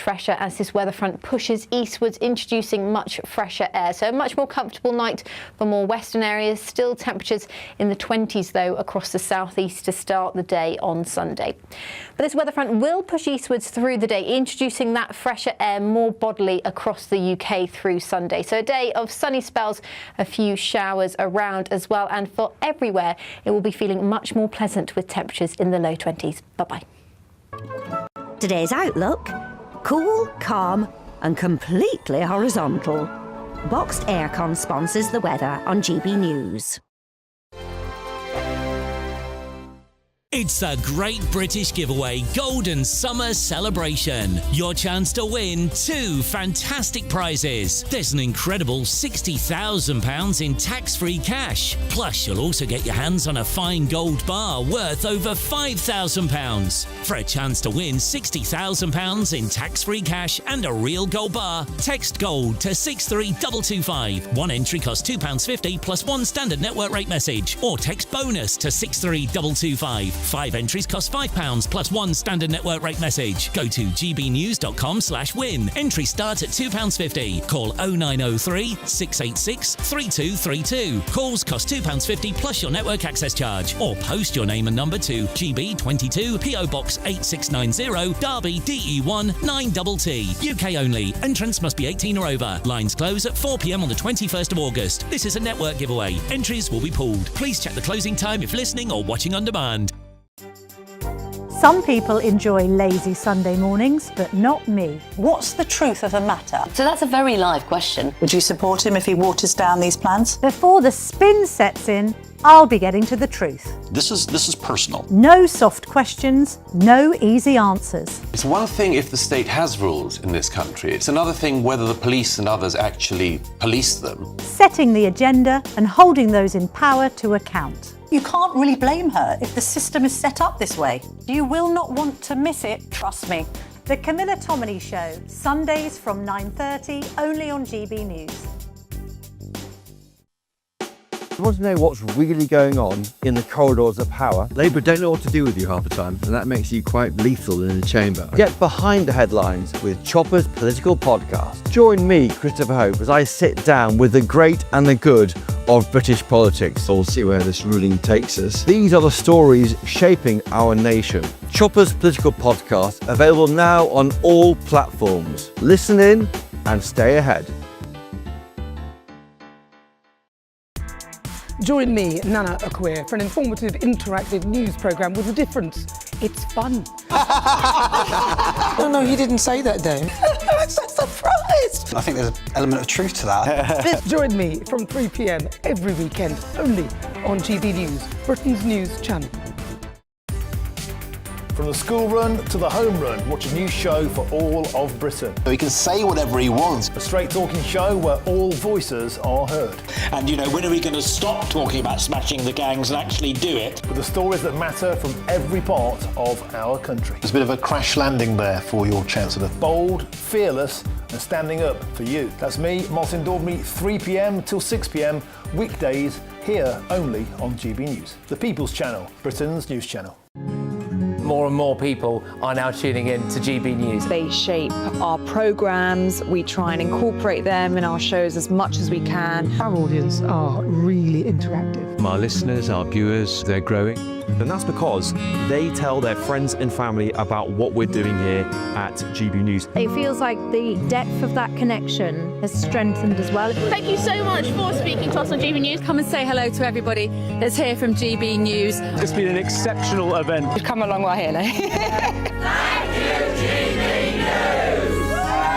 fresher as this weather front pushes eastwards, introducing much fresher air. So a much more comfortable night for more western areas. Still temperatures in the 20s, though, across the southeast to start the day on Sunday. But this weather front will push eastwards through the day, introducing that fresher air more bodily across the UK through Sunday. So a day of sunny spells, a few showers around as well, and for everywhere it will be feeling much more pleasant with temperatures in the low 20s. Bye-bye. Today's outlook: cool, calm and completely horizontal. Boxed Aircon sponsors the weather on GB News. It's the Great British Giveaway Golden Summer Celebration. Your chance to win 2 fantastic prizes. There's an incredible £60,000 in tax-free cash. Plus, you'll also get your hands on a fine gold bar worth over £5,000. For a chance to win £60,000 in tax-free cash and a real gold bar, text GOLD to 63225. One entry costs £2.50 plus one standard network rate message. Or text BONUS to 63225. 5 entries cost £5 plus one standard network rate message. Go to gbnews.com/win. Entries start at £2.50. Call 0903 686 3232. Calls cost £2.50 plus your network access charge. Or post your name and number to GB22 PO Box 8690 Derby DE1 9TT. UK only. Entrance must be 18 or over. Lines close at 4 p.m. on the 21st of August. This is a network giveaway. Entries will be pulled. Please check the closing time if listening or watching on demand. Some people enjoy lazy Sunday mornings, but not me. What's the truth of the matter? So that's a very live question. Would you support him if he waters down these plans? Before the spin sets in, I'll be getting to the truth. This is personal. No soft questions, no easy answers. It's one thing if the state has rules in this country. It's another thing whether the police and others actually police them. Setting the agenda and holding those in power to account. You can't really blame her if the system is set up this way. You will not want to miss it, trust me. The Camilla Tominey Show, Sundays from 9:30, only on GB News. You want to know what's really going on in the corridors of power? Labour don't know what to do with you half the time, and that makes you quite lethal in the chamber. Get behind the headlines with Chopper's political podcast. Join me, Christopher Hope, as I sit down with the great and the good of British politics. We'll see where this ruling takes us. These are the stories shaping our nation. Chopper's political podcast, available now on all platforms. Listen in and stay ahead. Join me, Nana Akweer, for an informative, interactive news programme with a difference. It's fun. No, he didn't say that, Dave. I'm so surprised. I think there's an element of truth to that. Join me from 3 p.m. every weekend, only on GB News, Britain's news channel. From the school run to the home run, watch a new show for all of Britain. So he can say whatever he wants. A straight talking show where all voices are heard. And you know, when are we going to stop talking about smashing the gangs and actually do it? With the stories that matter from every part of our country. There's a bit of a crash landing there for your Chancellor. Bold, fearless and standing up for you. That's me, Martin Daubney, 3 p.m. till 6 p.m. weekdays, here only on GB News. The People's Channel, Britain's news channel. More and more people are now tuning in to GB News. They shape our programmes, we try and incorporate them in our shows as much as we can. Our audience are really interactive. Our listeners, our viewers, they're growing. And that's because they tell their friends and family about what we're doing here at GB News. It feels like the depth of that connection has strengthened as well. Thank you so much for speaking to us on GB News. Come and say hello to everybody that's here from GB News. It's been an exceptional event. We've come a long way here now. Thank you, GB News!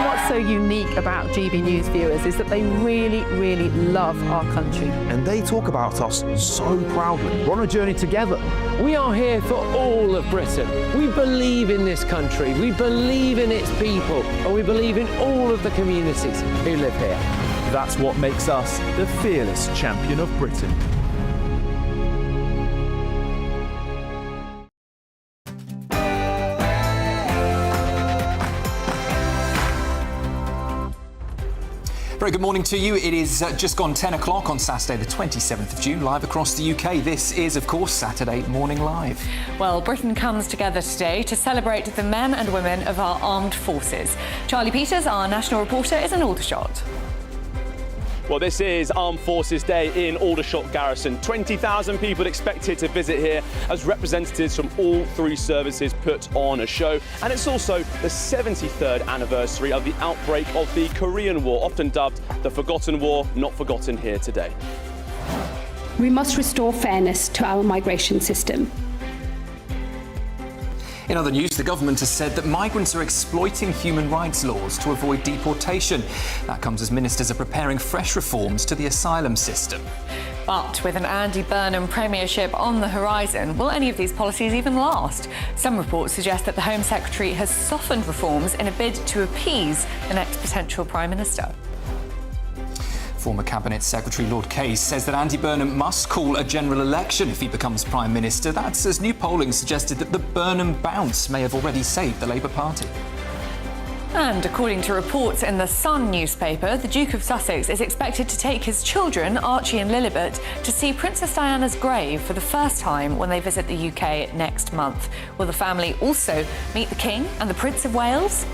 What's so unique about GB News viewers is that they really, really love our country. And they talk about us so proudly. We're on a journey together. We are here for all of Britain. We believe in this country, we believe in its people, and we believe in all of the communities who live here. That's what makes us the fearless champion of Britain. Very good morning to you. It is just gone 10 o'clock on Saturday, the 27th of June, live across the UK. This is, of course, Saturday Morning Live. Well, Britain comes together today to celebrate the men and women of our armed forces. Charlie Peters, our national reporter, is in Aldershot. Well, this is Armed Forces Day in Aldershot Garrison. 20,000 people expected to visit here as representatives from all three services put on a show. And it's also the 73rd anniversary of the outbreak of the Korean War, often dubbed the Forgotten War, not forgotten here today. We must restore fairness to our migration system. In other news, the government has said that migrants are exploiting human rights laws to avoid deportation. That comes as ministers are preparing fresh reforms to the asylum system. But with an Andy Burnham premiership on the horizon, will any of these policies even last? Some reports suggest that the Home Secretary has softened reforms in a bid to appease the next potential Prime Minister. Former Cabinet Secretary Lord Case says that Andy Burnham must call a general election if he becomes Prime Minister. That's as new polling suggested that the Burnham bounce may have already saved the Labour Party. And according to reports in the Sun newspaper, the Duke of Sussex is expected to take his children, Archie and Lilibet, to see Princess Diana's grave for the first time when they visit the UK next month. Will the family also meet the King and the Prince of Wales?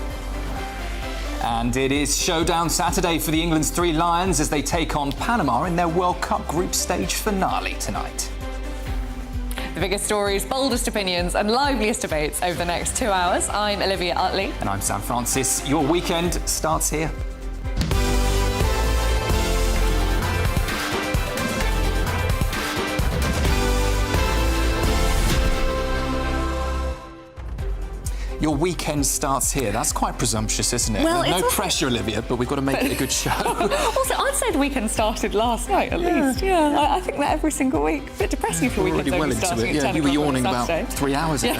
And it is showdown Saturday for the England's Three Lions as they take on Panama in their World Cup group stage finale tonight. The biggest stories, boldest opinions and liveliest debates over the next 2 hours. I'm Olivia Utley. And I'm Sam Francis. Your weekend starts here. Your weekend starts here. That's quite presumptuous, isn't it? Well, no pressure, Olivia, but we've got to make it a good show. Also, I'd say the weekend started last night, at least. Yeah, I think that every single week. A bit depressing for weekends well into starting it. at 10 you were o'clock on yawning Saturday. about 3 hours ago.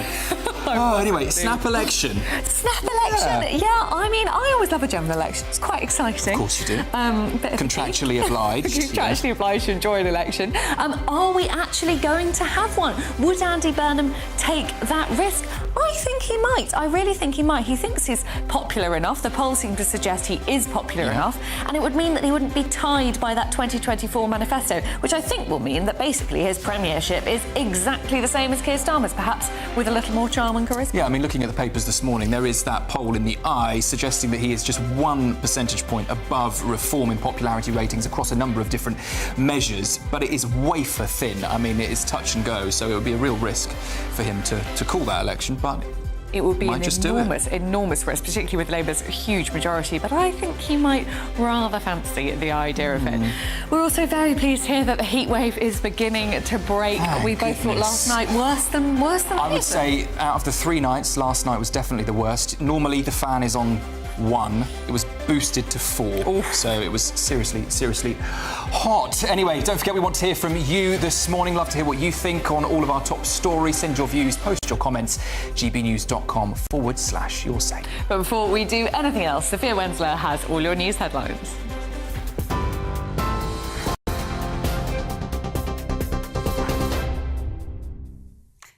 Anyway, snap election. Snap election. Yeah, I mean, I always love a general election. It's quite exciting. Of course you do. Contractually obliged. Contractually obliged to enjoy an election. Are we actually going to have one? Would Andy Burnham take that risk? I think he might. I really think he might. He thinks he's popular enough. The polls seem to suggest he is popular enough. And it would mean that he wouldn't be tied by that 2024 manifesto, which I think will mean that basically his premiership is exactly the same as Keir Starmer's, perhaps with a little more charm and charisma. Yeah, I mean, looking at the papers this morning, there is that poll in the Eye suggesting that he is just 1 percentage point above Reform in popularity ratings across a number of different measures, but it is wafer thin. I mean, it is touch and go, so it would be a real risk for him to call that election, but it would be an enormous risk, particularly with Labour's huge majority, but I think he might rather fancy the idea of it. We're also very pleased to hear that the heatwave is beginning to break. We both thought last night worse than I would say out of the 3 nights, last night was definitely the worst. Normally the fan is on 1. It was boosted to 4. So it was seriously hot. Anyway, don't forget we want to hear from you this morning. Love to hear what you think on all of our top stories. Send your views, post your comments, gbnews.com/your say. But before we do anything else, Sophia Wensler has all your news headlines.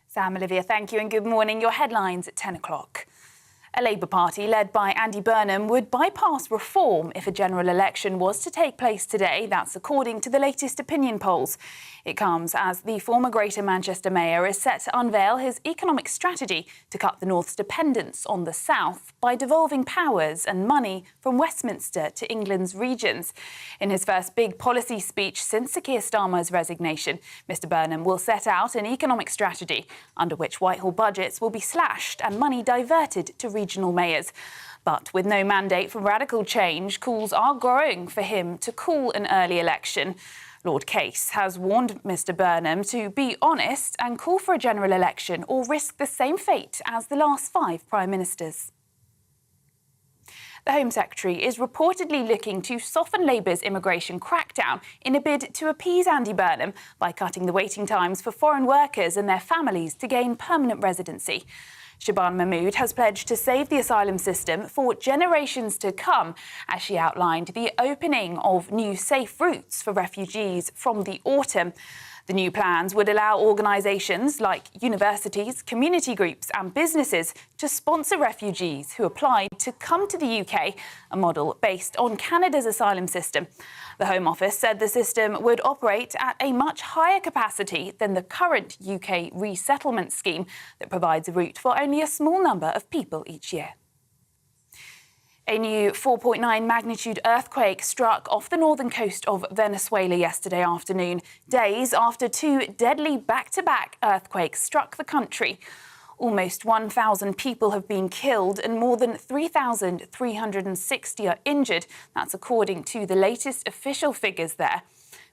Sam, Olivia, thank you and good morning. Your headlines at 10 o'clock. A Labour Party led by Andy Burnham would bypass reform if a general election was to take place today. That's according to the latest opinion polls. It comes as the former Greater Manchester Mayor is set to unveil his economic strategy to cut the North's dependence on the South by devolving powers and money from Westminster to England's regions. In his first big policy speech since Sir Keir Starmer's resignation, Mr Burnham will set out an economic strategy under which Whitehall budgets will be slashed and money diverted to regional mayors. But with no mandate for radical change, calls are growing for him to call an early election. Lord Case has warned Mr Burnham to be honest and call for a general election or risk the same fate as the last 5 Prime Ministers. The Home Secretary is reportedly looking to soften Labour's immigration crackdown in a bid to appease Andy Burnham by cutting the waiting times for foreign workers and their families to gain permanent residency. Shabana Mahmood has pledged to save the asylum system for generations to come as she outlined the opening of new safe routes for refugees from the autumn. The new plans would allow organisations like universities, community groups and businesses to sponsor refugees who applied to come to the UK, a model based on Canada's asylum system. The Home Office said the system would operate at a much higher capacity than the current UK resettlement scheme that provides a route for only a small number of people each year. A new 4.9 magnitude earthquake struck off the northern coast of Venezuela yesterday afternoon, days after two deadly back-to-back earthquakes struck the country. Almost 1,000 people have been killed and more than 3,360 are injured. That's according to the latest official figures there.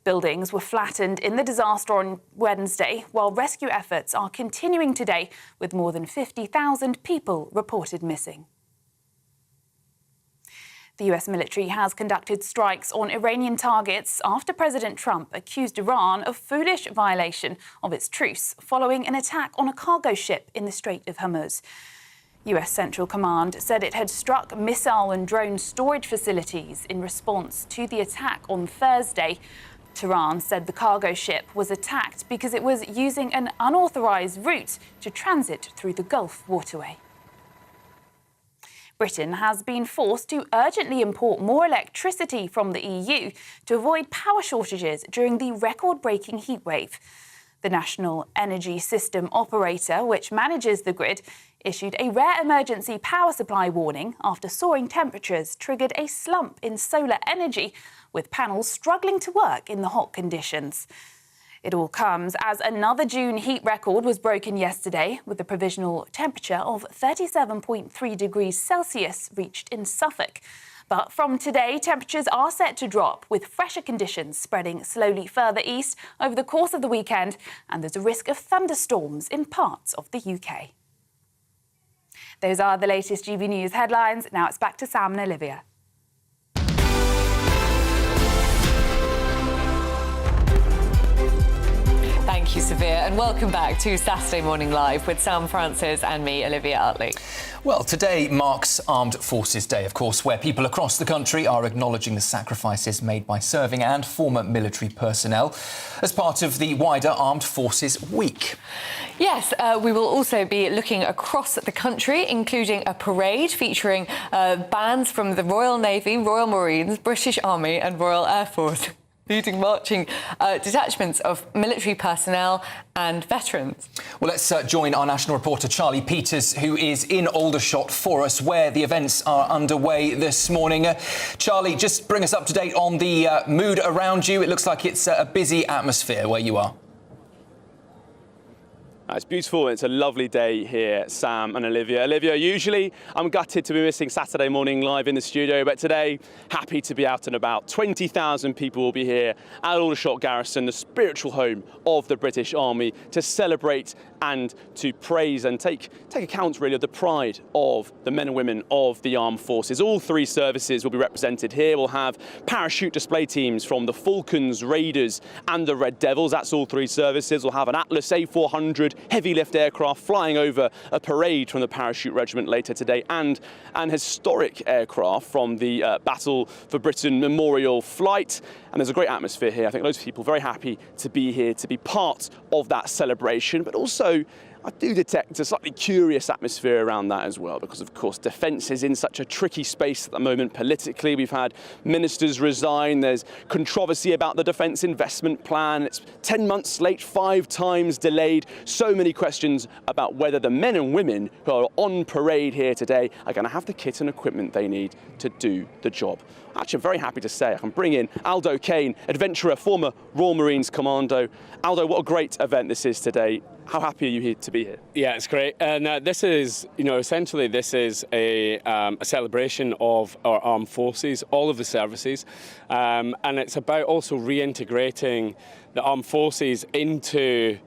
Buildings were flattened in the disaster on Wednesday, while rescue efforts are continuing today, with more than 50,000 people reported missing. The US military has conducted strikes on Iranian targets after President Trump accused Iran of foolish violation of its truce following an attack on a cargo ship in the Strait of Hormuz. US Central Command said it had struck missile and drone storage facilities in response to the attack on Thursday. Tehran said the cargo ship was attacked because it was using an unauthorized route to transit through the Gulf waterway. Britain has been forced to urgently import more electricity from the EU to avoid power shortages during the record-breaking heatwave. The National Energy System Operator, which manages the grid, issued a rare emergency power supply warning after soaring temperatures triggered a slump in solar energy, with panels struggling to work in the hot conditions. It all comes as another June heat record was broken yesterday, with a provisional temperature of 37.3 degrees Celsius reached in Suffolk. But from today, temperatures are set to drop, with fresher conditions spreading slowly further east over the course of the weekend, and there's a risk of thunderstorms in parts of the UK. Those are the latest GB News headlines. Now it's back to Sam and Olivia. Thank you, Severe, and welcome back to Saturday Morning Live with Sam Francis and me, Olivia Utley. Well, today marks Armed Forces Day, of course, where people across the country are acknowledging the sacrifices made by serving and former military personnel as part of the wider Armed Forces Week. Yes, we will also be looking across the country, including a parade featuring bands from the Royal Navy, Royal Marines, British Army and Royal Air Force, leading marching detachments of military personnel and veterans. Well, let's join our national reporter Charlie Peters, who is in Aldershot for us, where the events are underway this morning. Charlie, just bring us up to date on the mood around you. It looks like it's a busy atmosphere where you are. It's beautiful. It's a lovely day here, Sam and Olivia. Olivia, usually I'm gutted to be missing Saturday Morning Live in the studio, but today, happy to be out and about. 20,000 people will be here at Aldershot Garrison, the spiritual home of the British Army, to celebrate and to praise and take account, really, of the pride of the men and women of the armed forces. All three services will be represented here. We'll have parachute display teams from the Falcons, Raiders and the Red Devils. That's all three services. We'll have an Atlas A400 heavy lift aircraft flying over a parade from the Parachute Regiment later today, and an historic aircraft from the Battle for Britain Memorial Flight. And there's a great atmosphere here. I think loads of people very happy to be here, to be part of that celebration, but also I do detect a slightly curious atmosphere around that as well, because of course defence is in such a tricky space at the moment politically. We've had ministers resign, there's controversy about the defence investment plan, it's 10 months late, 5 times delayed. So many questions about whether the men and women who are on parade here today are going to have the kit and equipment they need to do the job. Actually, I'm very happy to say I can bring in Aldo Kane, adventurer, former Royal Marines Commando. Aldo, what a great event this is today. How happy are you here to be here? Yeah, it's great. And this is, essentially this is a celebration of our armed forces, all of the services. And it's about also reintegrating the armed forces into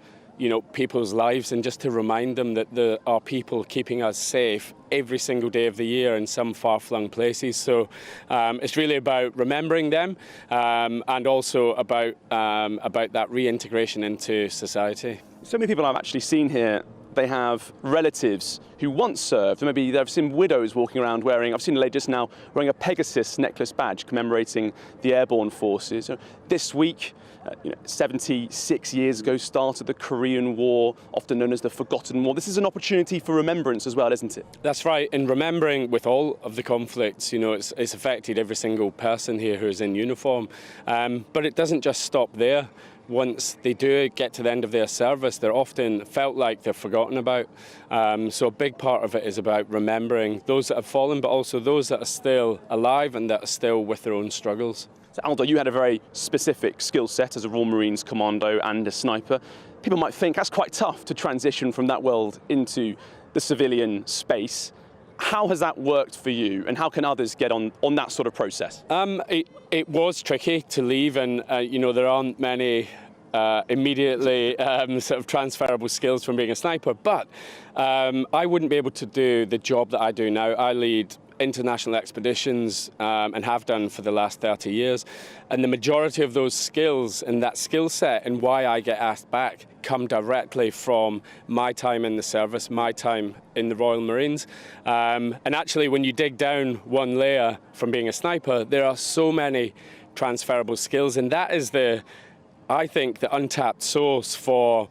people's lives, and just to remind them that there are people keeping us safe every single day of the year in some far-flung places. So it's really about remembering them, and also about that reintegration into society. So many people I've actually seen here they have relatives who once served. Maybe they've seen widows walking around wearing, I've seen a lady just now wearing a Pegasus necklace badge commemorating the airborne forces. This week, 76 years ago started the Korean War, often known as the Forgotten War. This is an opportunity for remembrance as well, isn't it? That's right. In remembering with all of the conflicts, it's affected every single person here who is in uniform. But it doesn't just stop there. Once they do get to the end of their service, they're often felt like they're forgotten about. So a big part of it is about remembering those that have fallen, but also those that are still alive and that are still with their own struggles. So Aldo, you had a very specific skill set as a Royal Marines commando and a sniper. People might think that's quite tough to transition from that world into the civilian space. How has that worked for you, and how can others get on that sort of process? It was tricky to leave, and there aren't many immediately sort of transferable skills from being a sniper, but I wouldn't be able to do the job that I do now. I lead international expeditions and have done for the last 30 years. And the majority of those skills and that skill set and why I get asked back come directly from my time in the service, my time in the Royal Marines. And actually, when you dig down one layer from being a sniper, there are so many transferable skills. And that is I think, the untapped source for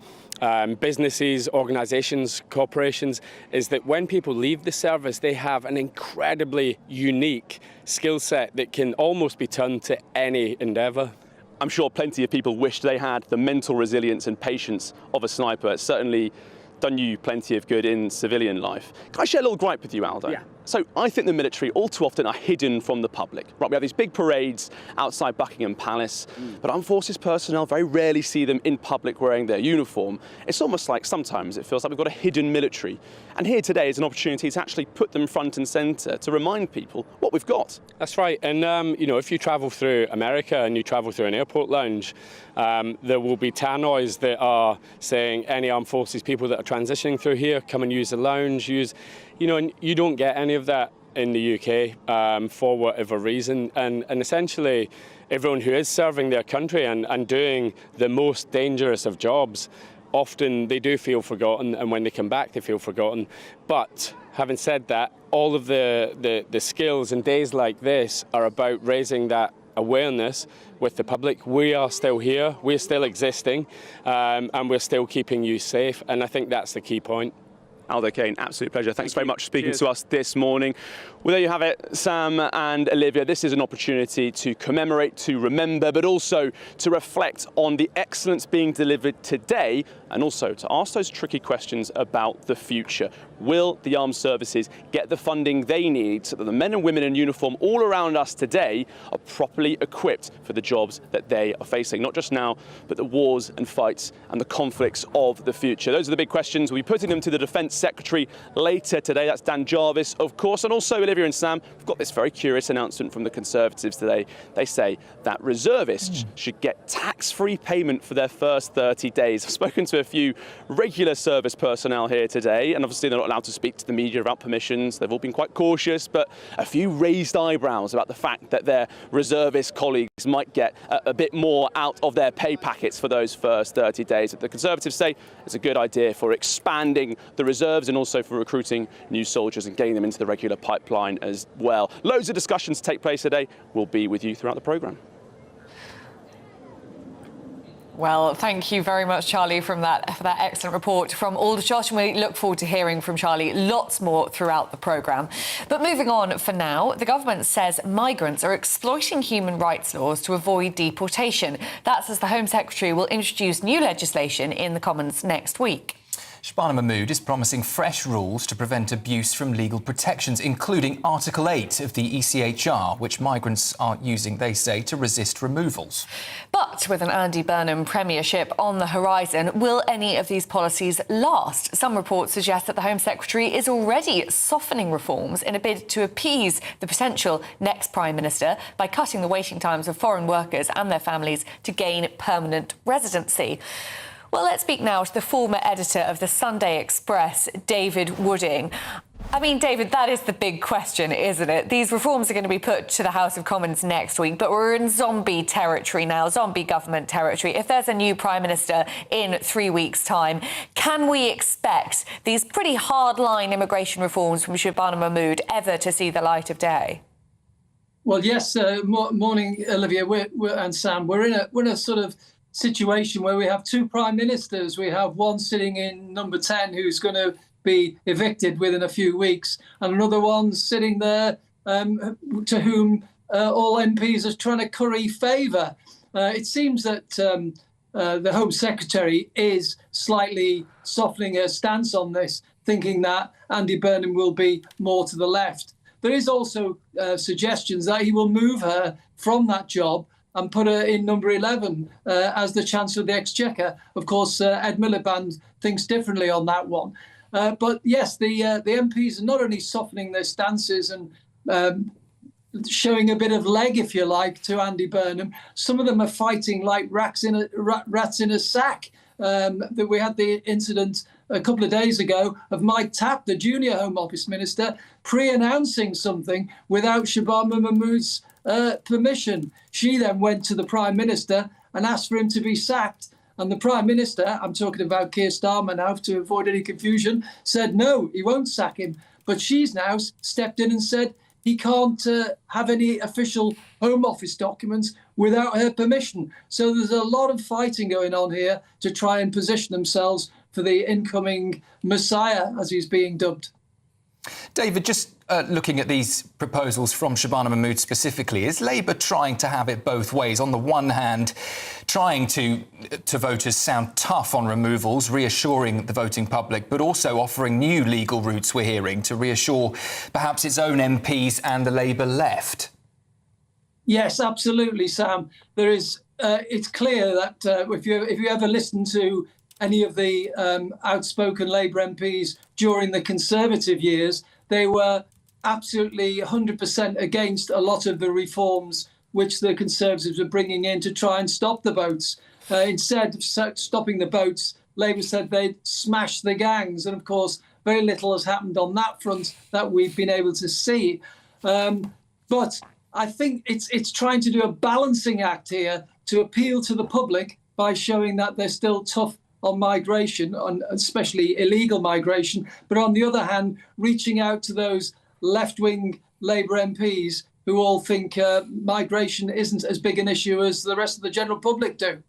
businesses, organisations, corporations, is that when people leave the service, they have an incredibly unique skill set that can almost be turned to any endeavour. I'm sure plenty of people wish they had the mental resilience and patience of a sniper. It's certainly done you plenty of good in civilian life. Can I share a little gripe with you, Aldo? Yeah. So I think the military all too often are hidden from the public. Right, we have these big parades outside Buckingham Palace, but armed forces personnel very rarely see them in public wearing their uniform. It's almost like sometimes it feels like we've got a hidden military. And here today is an opportunity to actually put them front and centre to remind people what we've got. That's right. And, if you travel through America and you travel through an airport lounge, there will be tannoys that are saying any armed forces people that are transitioning through here, come and use the lounge, and you don't get any of that in the UK for whatever reason. And essentially, everyone who is serving their country and doing the most dangerous of jobs, often they do feel forgotten, and when they come back, they feel forgotten. But having said that, all of the skills and days like this are about raising that awareness with the public. We are still here, we're still existing, and we're still keeping you safe. And I think that's the key point. Aldo Kane, absolute pleasure. Thanks very much for speaking to us this morning. Well, there you have it, Sam and Olivia. This is an opportunity to commemorate, to remember, but also to reflect on the excellence being delivered today, and also to ask those tricky questions about the future. Will the armed services get the funding they need so that the men and women in uniform all around us today are properly equipped for the jobs that they are facing? Not just now, but the wars and fights and the conflicts of the future. Those are the big questions. We'll be putting them to the Defence Secretary later today. That's Dan Jarvis, of course. And also, Olivia and Sam, we've got this very curious announcement from the Conservatives today. They say that reservists should get tax-free payment for their first 30 days. I've spoken to a few regular service personnel here today, and obviously they're not allowed to speak to the media about permissions. They've all been quite cautious, but a few raised eyebrows about the fact that their reservist colleagues might get a bit more out of their pay packets for those first 30 days. The Conservatives say it's a good idea for expanding the reserves and also for recruiting new soldiers and getting them into the regular pipeline as well. Loads of discussions to take place today. We'll be with you throughout the programme. Well, thank you very much, Charlie, for that excellent report from Aldershot, and we look forward to hearing from Charlie lots more throughout the programme. But moving on for now, the government says migrants are exploiting human rights laws to avoid deportation. That's as the Home Secretary will introduce new legislation in the Commons next week. Shabana Mahmood is promising fresh rules to prevent abuse from legal protections, including Article 8 of the ECHR, which migrants are using, they say, to resist removals. But with an Andy Burnham premiership on the horizon, will any of these policies last? Some reports suggest that the Home Secretary is already softening reforms in a bid to appease the potential next Prime Minister by cutting the waiting times of foreign workers and their families to gain permanent residency. Well, let's speak now to the former editor of the Sunday Express, David Wooding. I mean, David, that is the big question, isn't it? These reforms are going to be put to the House of Commons next week, but we're in zombie territory now, zombie government territory. If there's a new Prime Minister in 3 weeks' time, can we expect these pretty hard-line immigration reforms from Shabana Mahmood ever to see the light of day? Well, yes. Morning, Olivia and Sam. We're in a sort of situation where we have two prime ministers. We have one sitting in number 10 who's going to be evicted within a few weeks, and another one sitting there to whom all MPs are trying to curry favour. It seems that the Home Secretary is slightly softening her stance on this, thinking that Andy Burnham will be more to the left. There is also suggestions that he will move her from that job and put her in number 11 as the Chancellor of the Exchequer. Of course, Ed Miliband thinks differently on that one. But yes, the MPs are not only softening their stances and showing a bit of leg, if you like, to Andy Burnham. Some of them are fighting like rats in a sack. That we had the incident a couple of days ago of Mike Tapp, the junior Home Office Minister, pre-announcing something without Shabana Mahmood's permission. She then went to the Prime Minister and asked for him to be sacked. And the Prime Minister, I'm talking about Keir Starmer now to avoid any confusion, said no, he won't sack him. But she's now stepped in and said he can't have any official Home Office documents without her permission. So there's a lot of fighting going on here to try and position themselves for the incoming Messiah, as he's being dubbed. David, just looking at these proposals from Shabana Mahmood specifically, is Labour trying to have it both ways? On the one hand, trying to voters sound tough on removals, reassuring the voting public, but also offering new legal routes, we're hearing, to reassure perhaps its own MPs and the Labour left? Yes, absolutely, Sam. There is. It's clear that if you ever listen to any of the outspoken Labour MPs during the Conservative years, they were absolutely 100% against a lot of the reforms which the Conservatives were bringing in to try and stop the votes. Instead of stopping the votes, Labour said they'd smash the gangs. And of course, very little has happened on that front that we've been able to see. But I think it's trying to do a balancing act here to appeal to the public by showing that they're still tough on migration, on especially illegal migration, but on the other hand, reaching out to those left-wing Labour MPs who all think migration isn't as big an issue as the rest of the general public do.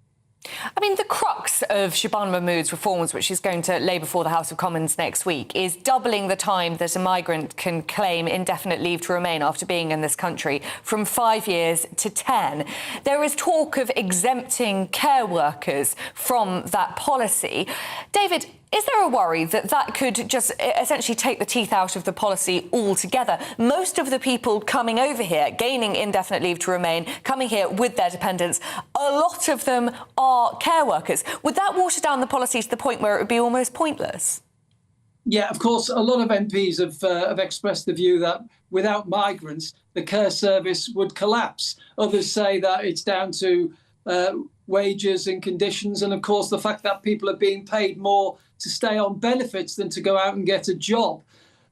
I mean, the crux of Shabana Mahmood's reforms, which is going to lay before the House of Commons next week, is doubling the time that a migrant can claim indefinite leave to remain after being in this country from 5 years to 10. There is talk of exempting care workers from that policy. David, is there a worry that that could just essentially take the teeth out of the policy altogether? Most of the people coming over here, gaining indefinite leave to remain, coming here with their dependents, a lot of them are care workers. Would that water down the policy to the point where it would be almost pointless? Yeah, of course, a lot of MPs have expressed the view that without migrants, the care service would collapse. Others say that it's down to wages and conditions, and of course the fact that people are being paid more to stay on benefits than to go out and get a job.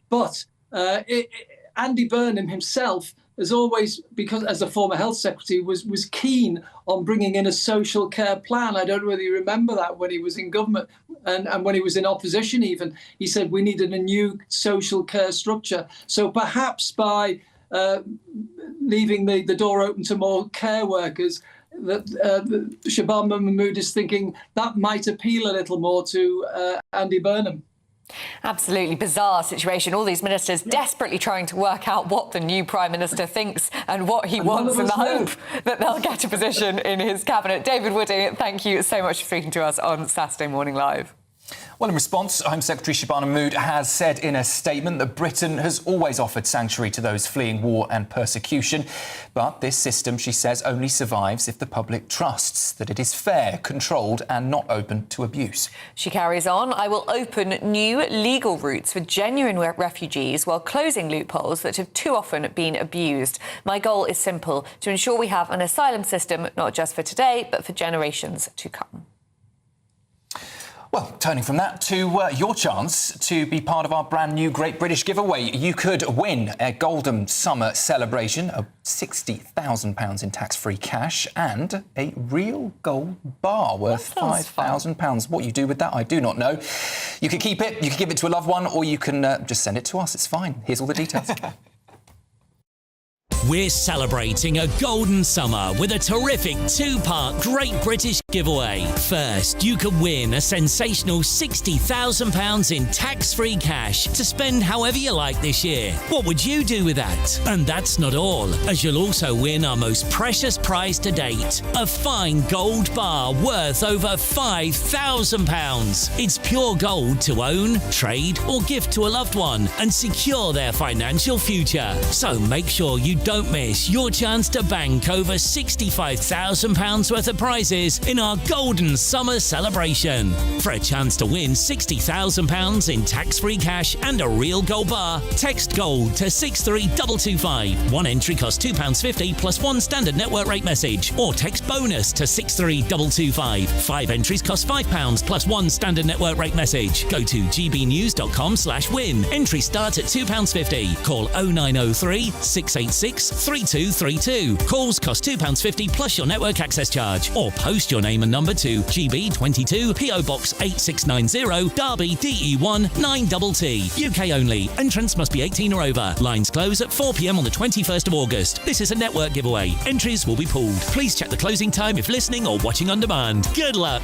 But Andy Burnham himself has always, because as a former health secretary, was keen on bringing in a social care plan. I don't know whether you remember that when he was in government and when he was in opposition even. He said we needed a new social care structure. So perhaps by leaving the door open to more care workers, that Shabana Mahmood is thinking that might appeal a little more to Andy Burnham. Absolutely bizarre situation. All these ministers desperately trying to work out what the new Prime Minister thinks and what he wants in the hope that they'll get a position in his cabinet. David Wooding, thank you so much for speaking to us on Saturday Morning Live. Well, in response, Home Secretary Shabana Mahmood has said in a statement that Britain has always offered sanctuary to those fleeing war and persecution. But this system, she says, only survives if the public trusts that it is fair, controlled and not open to abuse. She carries on, I will open new legal routes for genuine refugees while closing loopholes that have too often been abused. My goal is simple, to ensure we have an asylum system not just for today, but for generations to come. Well, turning from that to your chance to be part of our brand new Great British giveaway. You could win a Golden Summer celebration of £60,000 in tax-free cash and a real gold bar worth £5,000. What you do with that, I do not know. You can keep it, you can give it to a loved one, or you can just send it to us. It's fine. Here's all the details. We're celebrating a golden summer with a terrific two-part Great British giveaway. First, you could win a sensational £60,000 in tax-free cash to spend however you like this year. What would you do with that? And that's not all, as you'll also win our most precious prize to date, a fine gold bar worth over £5,000. It's pure gold to own, trade or gift to a loved one and secure their financial future. So make sure you don't miss your chance to bank over £65,000 worth of prizes in our Golden Summer celebration. For a chance to win £60,000 in tax-free cash and a real gold bar, text GOLD to 63225. One entry costs £2.50 plus one standard network rate message, or text BONUS to 63225. 5 entries cost £5 plus one standard network rate message. Go to gbnews.com/win. Entry starts at £2.50. Call 0903 686 3232. Calls cost £2.50 plus your network access charge, or post your name and number to GB22 PO Box 8690 Derby DE1 9TT. UK only. Entrance must be 18 or over. Lines close at 4 p.m. on the 21st of August. This is a network giveaway. Entries will be pooled. Please check the closing time if listening or watching on demand. Good luck.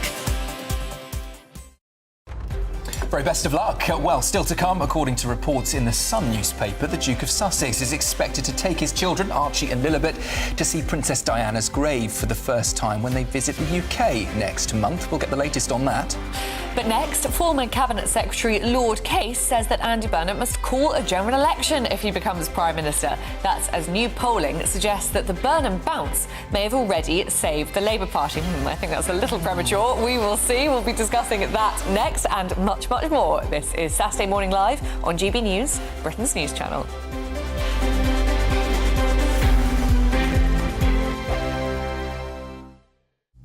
Very best of luck. Well, still to come, according to reports in the Sun newspaper, the Duke of Sussex is expected to take his children, Archie and Lilibet, to see Princess Diana's grave for the first time when they visit the UK next month. We'll get the latest on that. But next, former Cabinet Secretary Lord Case says that Andy Burnham must call a general election if he becomes Prime Minister. That's as new polling suggests that the Burnham bounce may have already saved the Labour Party. I think that's a little premature. We will see. We'll be discussing that next and much, much more. This is Saturday Morning Live on GB News, Britain's news channel.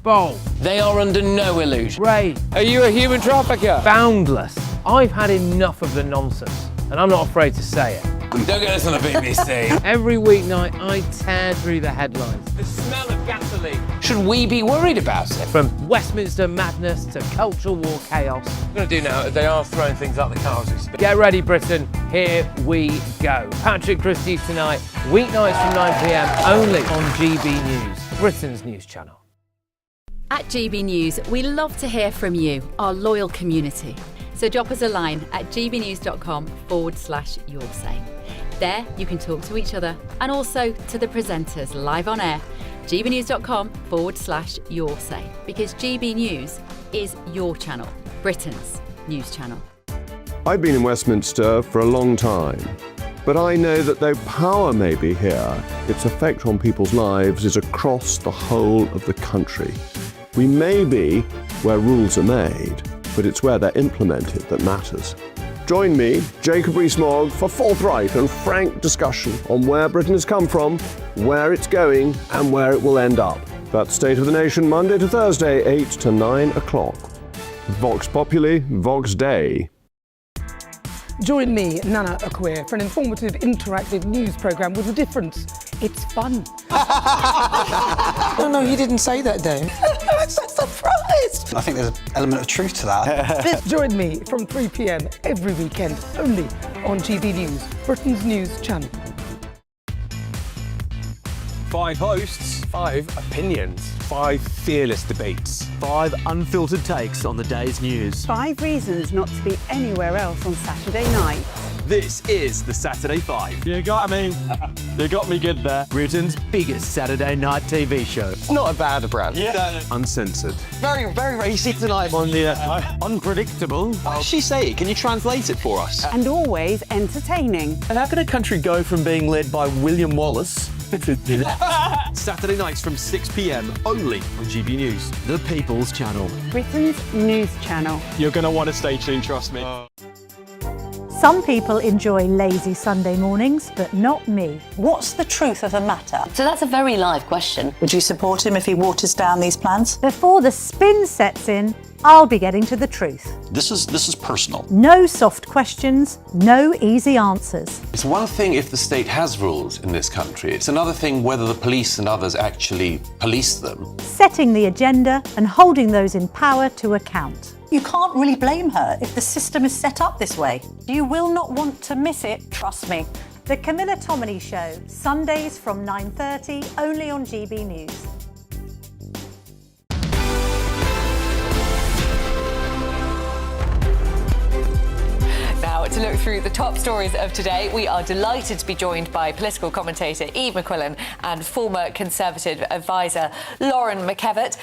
Bold. They are under no illusion. Ray. Are you a human trafficker? Boundless. I've had enough of the nonsense, and I'm not afraid to say it. Don't get us on the BBC. Every weeknight, I tear through the headlines. The smell of gasoline. Should we be worried about it? From Westminster madness to cultural war chaos. What I'm going to do now is they are throwing things out the car as we speak. Get ready, Britain. Here we go. Patrick Christie's tonight, weeknights from 9 p.m, only on GB News, Britain's news channel. At GB News, we love to hear from you, our loyal community. So drop us a line at gbnews.com/yoursay. There you can talk to each other and also to the presenters live on air. gbnews.com/yoursay, because GB News is your channel, Britain's news channel. I've been in Westminster for a long time, but I know that though power may be here, its effect on people's lives is across the whole of the country. We may be where rules are made, but it's where they're implemented that matters. Join me, Jacob Rees-Mogg, for forthright and frank discussion on where Britain has come from, where it's going, and where it will end up. That's State of the Nation, Monday to Thursday, 8 to 9 o'clock. Vox Populi, Vox Dei. Join me, Nana Akweer, for an informative, interactive news programme with a difference. It's fun. No, he didn't say that, Dave. I'm so surprised. I think there's an element of truth to that. Join me from 3 p.m. every weekend, only on GB News, Britain's news channel. 5 hosts, 5 opinions, 5 fearless debates, 5 unfiltered takes on the day's news. 5 reasons not to be anywhere else on Saturday night. This is the Saturday 5. You got me. You got me good there. Britain's biggest Saturday night TV show. It's not a bad brand. Yeah. Uncensored. Very, very racy tonight. On the unpredictable. What does she say? Can you translate it for us? And always entertaining. And how can a country go from being led by William Wallace Saturday nights from 6 p.m. only on GB News, the People's Channel. Britain's news channel. You're going to want to stay tuned, trust me. Some people enjoy lazy Sunday mornings, but not me. What's the truth of the matter? So that's a very live question. Would you support him if he waters down these plans? Before the spin sets in, I'll be getting to the truth. This is personal. No soft questions, no easy answers. It's one thing if the state has rules in this country. It's another thing whether the police and others actually police them. Setting the agenda and holding those in power to account. You can't really blame her if the system is set up this way. You will not want to miss it, trust me. The Camilla Tominey Show, Sundays from 9:30, only on GB News. Now, to look through the top stories of today, we are delighted to be joined by political commentator Eve McQuillan and former Conservative advisor Lauren McKevitt.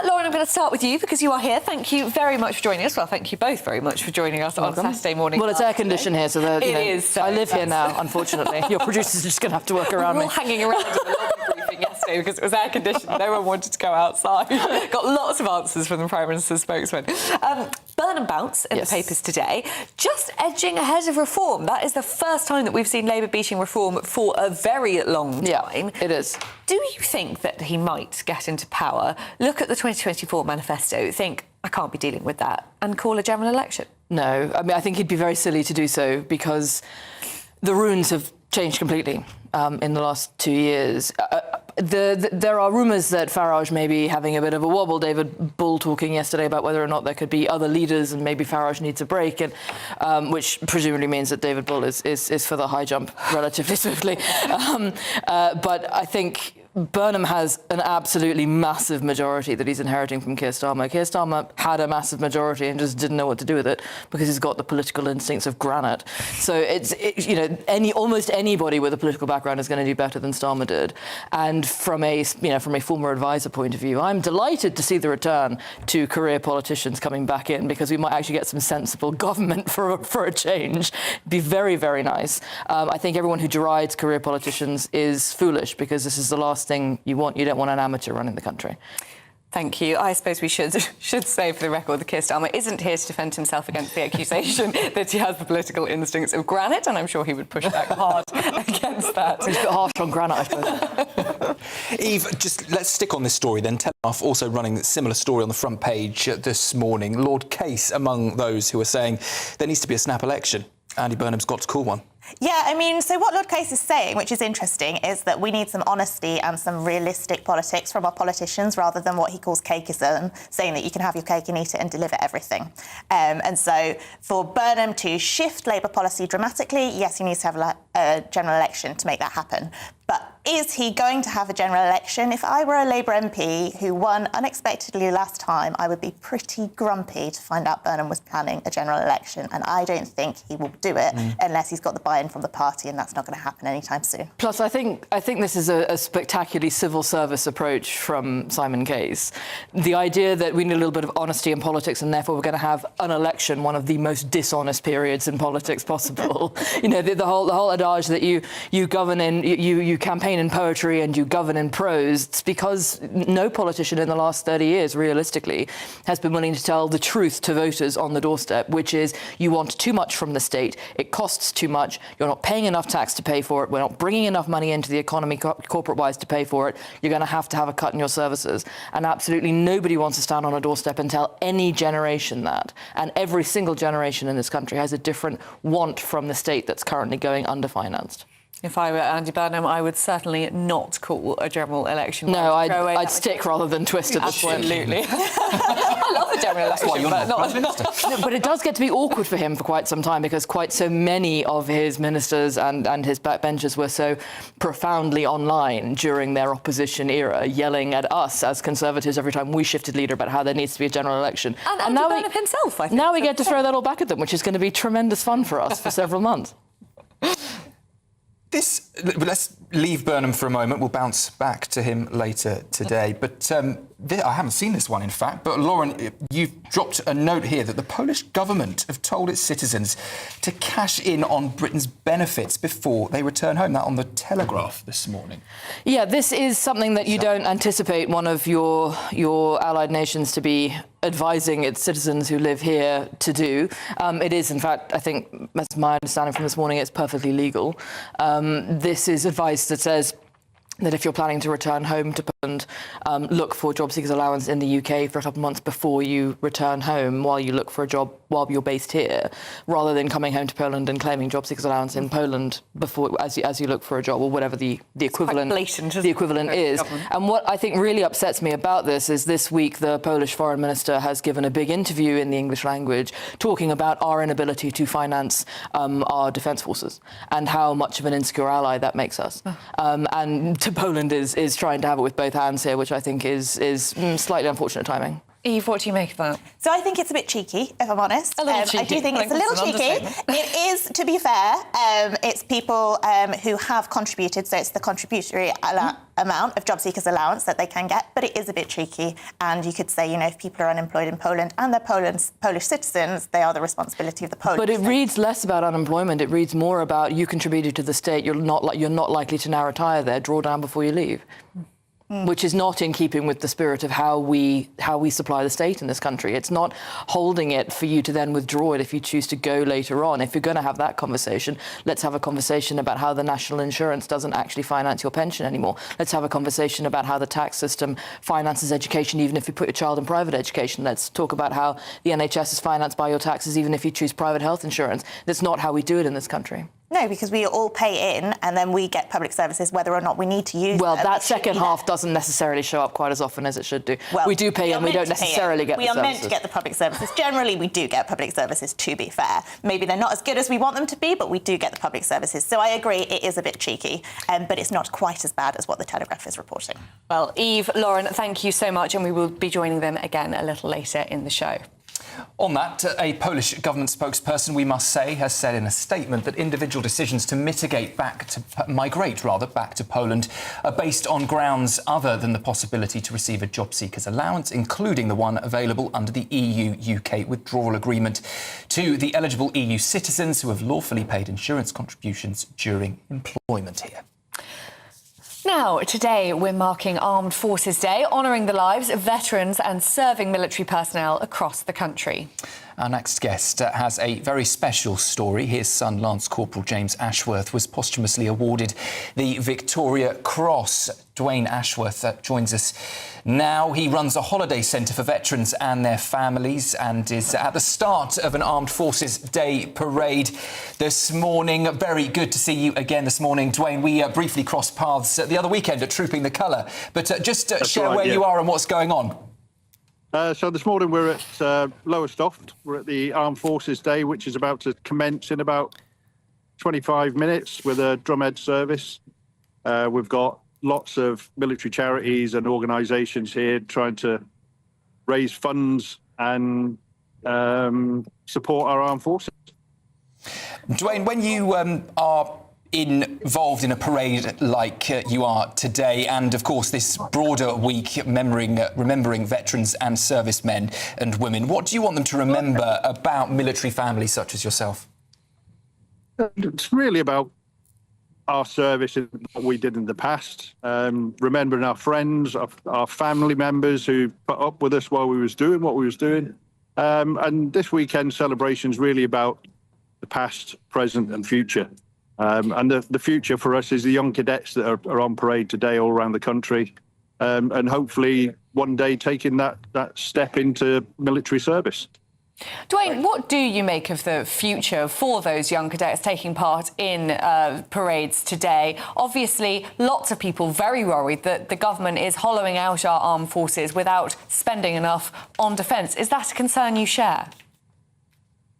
Lauren, I'm going to start with you because you are here. Thank you very much for joining us. Well, thank you both very much for joining us on Saturday morning. Well, it's air conditioned here, so it is. So I live here now, unfortunately. Your producers are just going to have to work around we were me. all hanging around in the lobby briefing yesterday because it was air conditioned. No one wanted to go outside. Got lots of answers from the Prime Minister's spokesman. Burnham bounce in the papers today. Just edging ahead of reform. That is the first time that we've seen Labour beating reform for a very long time. It is. Do you think that he might get into power, look at the 2024 manifesto, think, I can't be dealing with that, and call a general election? No. I mean, I think he'd be very silly to do so because the runes have changed completely in the last 2 years. There are rumours that Farage may be having a bit of a wobble. David Bull talking yesterday about whether or not there could be other leaders and maybe Farage needs a break, and which presumably means that David Bull is for the high jump relatively swiftly. But I think Burnham has an absolutely massive majority that he's inheriting from Keir Starmer. Keir Starmer had a massive majority and just didn't know what to do with it because he's got the political instincts of granite. So almost anybody with a political background is going to do better than Starmer did. And from a former advisor point of view, I'm delighted to see the return to career politicians coming back in because we might actually get some sensible government for a change. It'd be very, very nice. I think everyone who derides career politicians is foolish because this is the last thing you want. You don't want an amateur running the country. Thank you. I suppose we should say for the record that Keir Starmer isn't here to defend himself against the accusation that he has the political instincts of granite, and I'm sure he would push back hard against that. He's a bit harsh on granite, I suppose. Eve, just let's stick on this story then. Telegraph also running a similar story on the front page this morning. Lord Case among those who are saying there needs to be a snap election. Andy Burnham's got to call one. Yeah, I mean, so what Lord Case is saying, which is interesting, is that we need some honesty and some realistic politics from our politicians rather than what he calls cakeism, saying that you can have your cake and eat it and deliver everything. And so for Burnham to shift Labour policy dramatically, yes, he needs to have a general election to make that happen. But is he going to have a general election? If I were a Labour MP who won unexpectedly last time, I would be pretty grumpy to find out Burnham was planning a general election. And I don't think he will do it unless he's got the buy-in from the party, and that's not going to happen anytime soon. Plus, I think this is a spectacularly civil service approach from Simon Case. The idea that we need a little bit of honesty in politics and therefore we're going to have an election, one of the most dishonest periods in politics possible. The whole adage that you govern in, you campaign in poetry and you govern in prose. It's because no politician in the last 30 years, realistically, has been willing to tell the truth to voters on the doorstep, which is you want too much from the state, it costs too much, you're not paying enough tax to pay for it, we're not bringing enough money into the economy corporate-wise to pay for it, you're going to have a cut in your services. And absolutely nobody wants to stand on a doorstep and tell any generation that. And every single generation in this country has a different want from the state that's currently going underfinanced. If I were Andy Burnham, I would certainly not call a general election. No, I'd stick rather than twist at this point. Absolutely. I love a general election, but not. But it does get to be awkward for him for quite some time because quite so many of his ministers and his backbenchers were so profoundly online during their opposition era, yelling at us as Conservatives every time we shifted leader about how there needs to be a general election. And now Burnham himself, I think. Now we get to throw that all back at them, which is going to be tremendous fun for us for several months. Let's leave Burnham for a moment. We'll bounce back to him later today. But I haven't seen this one, in fact. But Lauren, you've dropped a note here that the Polish government have told its citizens to cash in on Britain's benefits before they return home. That on the Telegraph this morning. Yeah, this is something that you don't anticipate one of your allied nations to be advising its citizens who live here to do. It is, in fact, I think, that's my understanding from this morning, it's perfectly legal. This is advice that says that if you're planning to return home to Poland, look for job seekers allowance in the UK for a couple of months before you return home while you look for a job while you're based here, rather than coming home to Poland and claiming job seekers allowance in Poland before as you look for a job, or whatever the equivalent is. And what I think really upsets me about this week the Polish foreign minister has given a big interview in the English language talking about our inability to finance our defence forces and how much of an insecure ally that makes us. And Poland is trying to have it with both hands here, which I think is slightly unfortunate timing. Eve, what do you make of that? So I think it's a bit cheeky, if I'm honest. A little cheeky. I do think it's a little cheeky. It is, to be fair, it's people who have contributed, so it's the contributory amount of job seekers allowance that they can get, but it is a bit cheeky. And you could say, if people are unemployed in Poland and they're Polish citizens, they are the responsibility of the Polish But it reads less about unemployment. It reads more about you contributed to the state. You're not likely to now retire there. Draw down before you leave. Which is not in keeping with the spirit of how we supply the state in this country. It's not holding it for you to then withdraw it if you choose to go later on. If you're going to have that conversation, let's have a conversation about how the national insurance doesn't actually finance your pension anymore. Let's have a conversation about how the tax system finances education, even if you put your child in private education. Let's talk about how the NHS is financed by your taxes, even if you choose private health insurance. That's not how we do it in this country. No, because we all pay in and then we get public services whether or not we need to use them. Well, that second half doesn't necessarily show up quite as often as it should do. Well, we do pay in, we don't necessarily get the services. We are meant to get the public services. Generally, we do get public services, to be fair. Maybe they're not as good as we want them to be, but we do get the public services. So I agree, it is a bit cheeky, but it's not quite as bad as what the Telegraph is reporting. Well, Eve, Lauren, thank you so much, and we will be joining them again a little later in the show. On that, a Polish government spokesperson, we must say, has said in a statement that individual decisions to migrate back to Poland are based on grounds other than the possibility to receive a job seeker's allowance, including the one available under the EU-UK withdrawal agreement to the eligible EU citizens who have lawfully paid insurance contributions during employment here. Now, today we're marking Armed Forces Day, honouring the lives of veterans and serving military personnel across the country. Our next guest has a very special story. His son, Lance Corporal James Ashworth, was posthumously awarded the Victoria Cross. Dwayne Ashworth joins us now. He runs a holiday centre for veterans and their families and is at the start of an Armed Forces Day parade this morning. Very good to see you again this morning, Dwayne. We briefly crossed paths the other weekend at Trooping the Colour, but just share where you are and what's going on. So this morning we're at Lowestoft. We're at the Armed Forces Day, which is about to commence in about 25 minutes with a drumhead service. We've got lots of military charities and organisations here trying to raise funds and support our armed forces. Dwayne, when you are involved in a parade like you are today, and of course this broader week remembering veterans and servicemen and women, what do you want them to remember about military families such as yourself? It's really about our service and what we did in the past, remembering our friends, our family members who put up with us while we was doing what we was doing. And this weekend celebration is really about the past, present and future. And the future for us is the young cadets that are on parade today all around the country, and hopefully one day taking that step into military service. Dwayne, what do you make of the future for those young cadets taking part in parades today? Obviously, lots of people very worried that the government is hollowing out our armed forces without spending enough on defence. Is that a concern you share?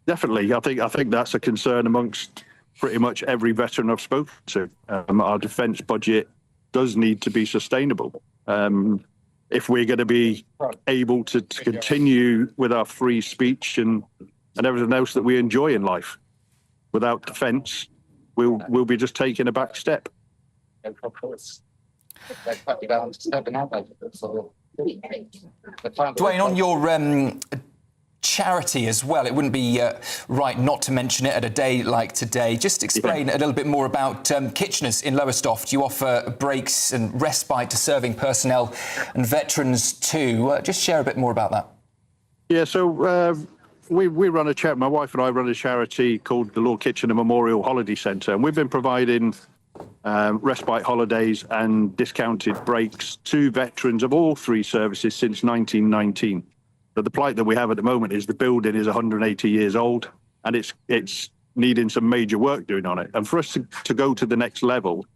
Definitely. I think that's a concern amongst pretty much every veteran I've spoken to. Our defence budget does need to be sustainable. If we're going to be able to continue with our free speech and everything else that we enjoy in life, without defence, we'll be just taking a back step. Dwayne, on your charity as well, it wouldn't be right not to mention it at a day like today. Just explain a little bit more about Kitchener's in Lowestoft. You offer breaks and respite to serving personnel and veterans too. Just share a bit more about that. Yeah, so we run a charity. My wife and I run a charity called the Lord Kitchener Memorial Holiday Centre, and we've been providing respite holidays and discounted breaks to veterans of all three services since 1919. But the plight that we have at the moment is the building is 180 years old, and it's needing some major work doing on it. And for us to go to the next level,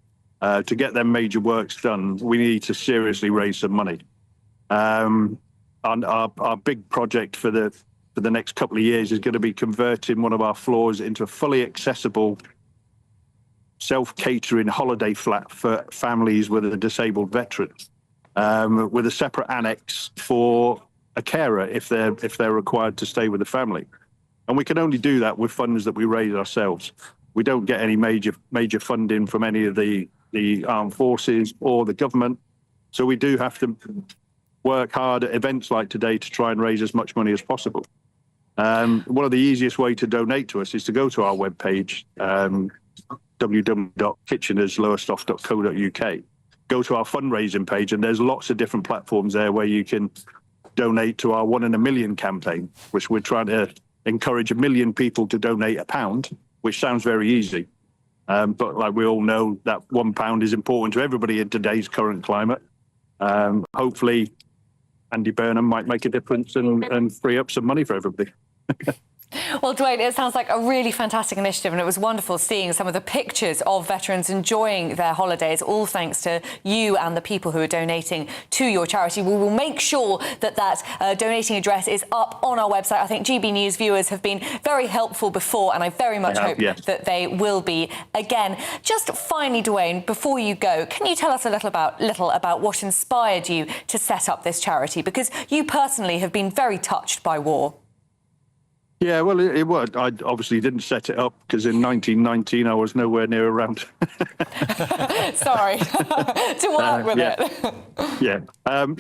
to get them major works done, we need to seriously raise some money. And our big project for the next couple of years is going to be converting one of our floors into a fully accessible self-catering holiday flat for families with a disabled veteran, with a separate annex for a carer if they're required to stay with the family. And we can only do that with funds that we raise ourselves. We don't get any major funding from any of the armed forces or the government. So we do have to work hard at events like today to try and raise as much money as possible. One of the easiest way to donate to us is to go to our webpage, www.kitchenerslowestoft.co.uk. Go to our fundraising page, and there's lots of different platforms there where you can donate to our 1 in a Million campaign, which we're trying to encourage 1 million people to donate £1, which sounds very easy. But like we all know, that £1 is important to everybody in today's current climate. Hopefully, Andy Burnham might make a difference and free up some money for everybody. Well, Dwayne, it sounds like a really fantastic initiative, and it was wonderful seeing some of the pictures of veterans enjoying their holidays, all thanks to you and the people who are donating to your charity. We will make sure that donating address is up on our website. I think GB News viewers have been very helpful before, and I very much hope that they will be again. Just finally, Dwayne, before you go, can you tell us a little about what inspired you to set up this charity? Because you personally have been very touched by war. Yeah, well, it was. I obviously didn't set it up because in 1919 I was nowhere near around. Sorry, to work with it.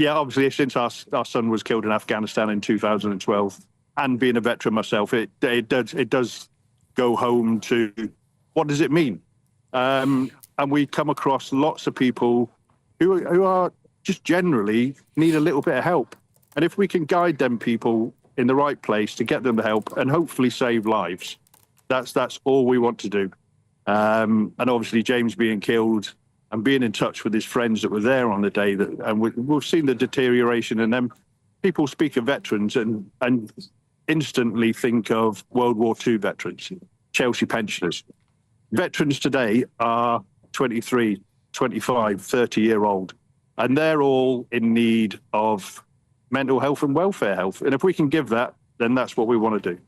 Obviously, since our son was killed in Afghanistan in 2012, and being a veteran myself, it does go home to what does it mean? And we come across lots of people who are just generally need a little bit of help, and if we can guide them people in the right place to get them the help and hopefully save lives, that's all we want to do. And obviously James being killed and being in touch with his friends that were there on the day, and we've seen the deterioration in them. People speak of veterans and instantly think of World War II veterans, Chelsea pensioners. Veterans today are 23, 25, 30-year-old, and they're all in need of mental health and welfare health. And if we can give that, then that's what we want to do.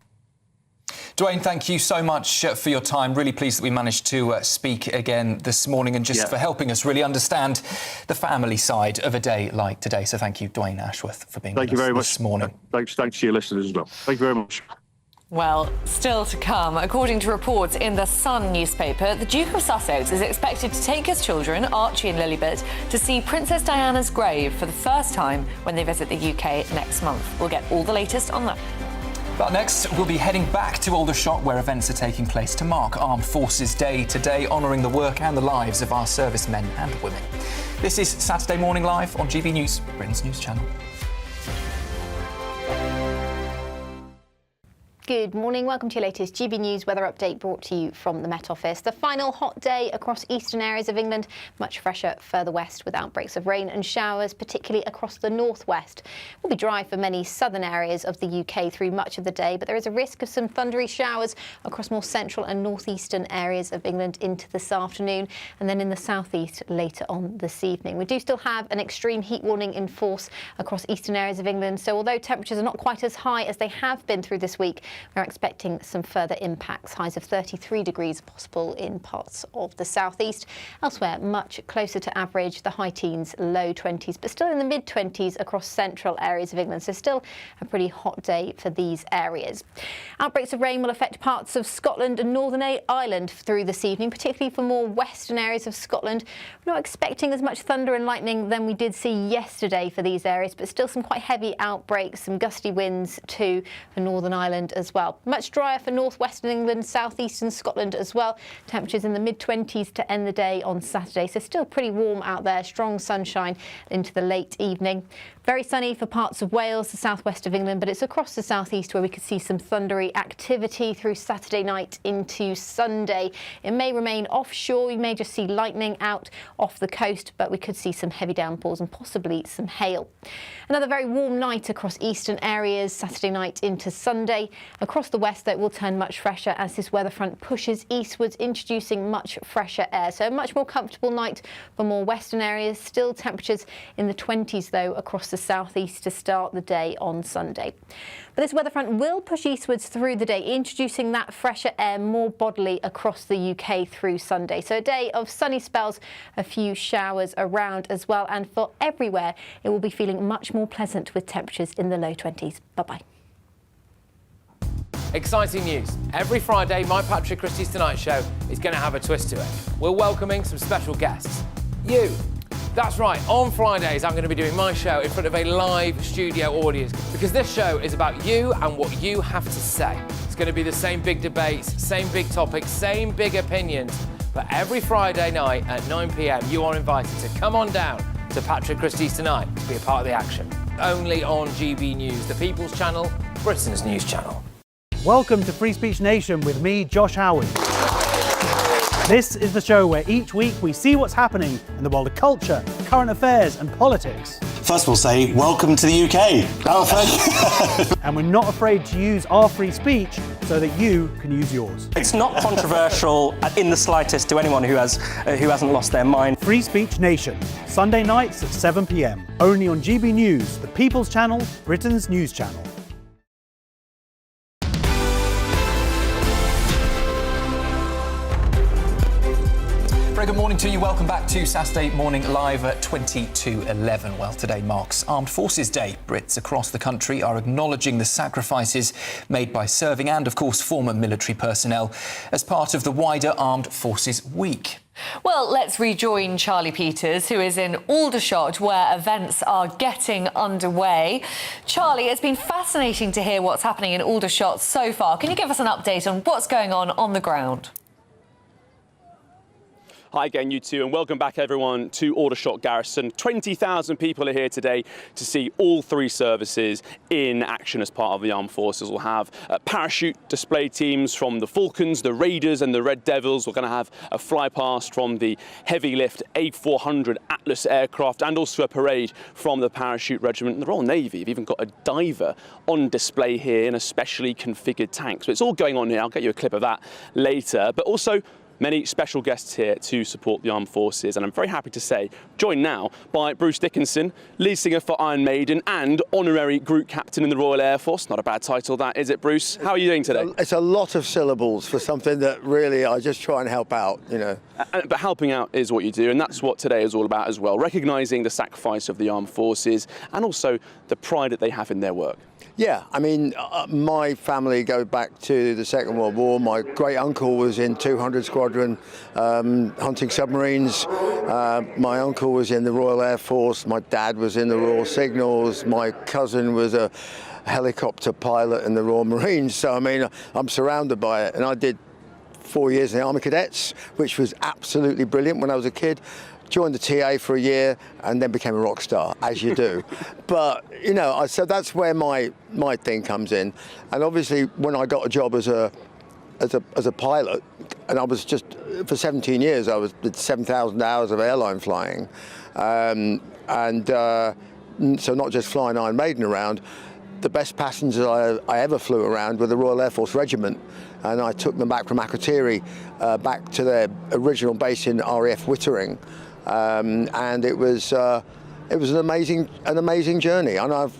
Dwayne, thank you so much for your time. Really pleased that we managed to speak again this morning, and just for helping us really understand the family side of a day like today. So thank you, Dwayne Ashworth, for being with us this morning. Thanks to your listeners as well. Thank you very much. Well, still to come. According to reports in the Sun newspaper, the Duke of Sussex is expected to take his children, Archie and Lilibet, to see Princess Diana's grave for the first time when they visit the UK next month. We'll get all the latest on that. But next, we'll be heading back to Aldershot, where events are taking place to mark Armed Forces Day today, honouring the work and the lives of our servicemen and women. This is Saturday Morning Live on GB News, Britain's news channel. Good morning. Welcome to your latest GB News weather update, brought to you from the Met Office. The final hot day across eastern areas of England, much fresher further west with outbreaks of rain and showers, particularly across the northwest. It will be dry for many southern areas of the UK through much of the day, but there is a risk of some thundery showers across more central and northeastern areas of England into this afternoon, and then in the southeast later on this evening. We do still have an extreme heat warning in force across eastern areas of England, so although temperatures are not quite as high as they have been through this week, we're expecting some further impacts. Highs of 33 degrees possible in parts of the southeast. Elsewhere, much closer to average, the high teens, low 20s, but still in the mid-20s across central areas of England. So still a pretty hot day for these areas. Outbreaks of rain will affect parts of Scotland and Northern Ireland through this evening, particularly for more western areas of Scotland. We're not expecting as much thunder and lightning than we did see yesterday for these areas, but still some quite heavy outbreaks, some gusty winds too for Northern Ireland as as well. Much drier for northwestern England, southeastern Scotland as well. Temperatures in the mid-20s to end the day on Saturday, so still pretty warm out there. Strong sunshine into the late evening. Very sunny for parts of Wales, the southwest of England, but it's across the southeast where we could see some thundery activity through Saturday night into Sunday. It may remain offshore. We may just see lightning out off the coast, but we could see some heavy downpours and possibly some hail. Another very warm night across eastern areas, Saturday night into Sunday. Across the west, though, it will turn much fresher as this weather front pushes eastwards, introducing much fresher air. So a much more comfortable night for more western areas. Still temperatures in the 20s, though, across the southeast to start the day on Sunday. But this weather front will push eastwards through the day, introducing that fresher air more bodily across the UK through Sunday. So a day of sunny spells, a few showers around as well, and for everywhere it will be feeling much more pleasant with temperatures in the low 20s. Bye-bye. Exciting news. Every Friday, my Patrick Christie's Tonight Show is going to have a twist to it. We're welcoming some special guests. You. That's right, on Fridays I'm going to be doing my show in front of a live studio audience because this show is about you and what you have to say. It's going to be the same big debates, same big topics, same big opinions. But every Friday night at 9 p.m, you are invited to come on down to Patrick Christie's Tonight to be a part of the action. Only on GB News, the People's Channel, Britain's news channel. Welcome to Free Speech Nation with me, Josh Howard. This is the show where each week we see what's happening in the world of culture, current affairs and politics. First we'll say, welcome to the UK. Oh, thank you. And we're not afraid to use our free speech so that you can use yours. It's not controversial in the slightest to anyone who hasn't lost their mind. Free Speech Nation, Sunday nights at 7 p.m. Only on GB News, the People's Channel, Britain's news channel. Very good morning to you. Welcome back to Saturday Morning Live at 22:11. Well, today marks Armed Forces Day. Brits across the country are acknowledging the sacrifices made by serving and, of course, former military personnel as part of the wider Armed Forces Week. Well, let's rejoin Charlie Peters, who is in Aldershot, where events are getting underway. Charlie, it's been fascinating to hear what's happening in Aldershot so far. Can you give us an update on what's going on the ground? Hi again, you two, and welcome back, everyone, to Aldershot Garrison. 20,000 people are here today to see all three services in action as part of the Armed Forces. We'll have parachute display teams from the Falcons, the Raiders and the Red Devils. We're going to have a fly past from the heavy lift A400 Atlas aircraft and also a parade from the Parachute Regiment and the Royal Navy. You've even got a diver on display here in a specially configured tank. So it's all going on here. I'll get you a clip of that later. But also, many special guests here to support the Armed Forces, and I'm very happy to say, joined now by Bruce Dickinson, lead singer for Iron Maiden and honorary group captain in the Royal Air Force. Not a bad title that, is it, Bruce? How are you doing today? It's a lot of syllables for something that really I just try and help out, you know. But helping out is what you do, and that's what today is all about as well, recognising the sacrifice of the Armed Forces and also the pride that they have in their work. Yeah, I mean, my family go back to the Second World War. My great uncle was in 200 Squadron hunting submarines. My uncle was in the Royal Air Force. My dad was in the Royal Signals. My cousin was a helicopter pilot in the Royal Marines. So, I mean, I'm surrounded by it. And I did 4 years in the Army Cadets, which was absolutely brilliant when I was a kid. Joined the TA for a year and then became a rock star, as you do. But, you know, so that's where my thing comes in. And obviously, when I got a job as a pilot, and I was just, for 17 years, I did 7,000 hours of airline flying. So not just flying Iron Maiden around, the best passengers I ever flew around were the Royal Air Force Regiment. And I took them back from Akrotiri, back to their original base in RAF Wittering. And it was an amazing journey. And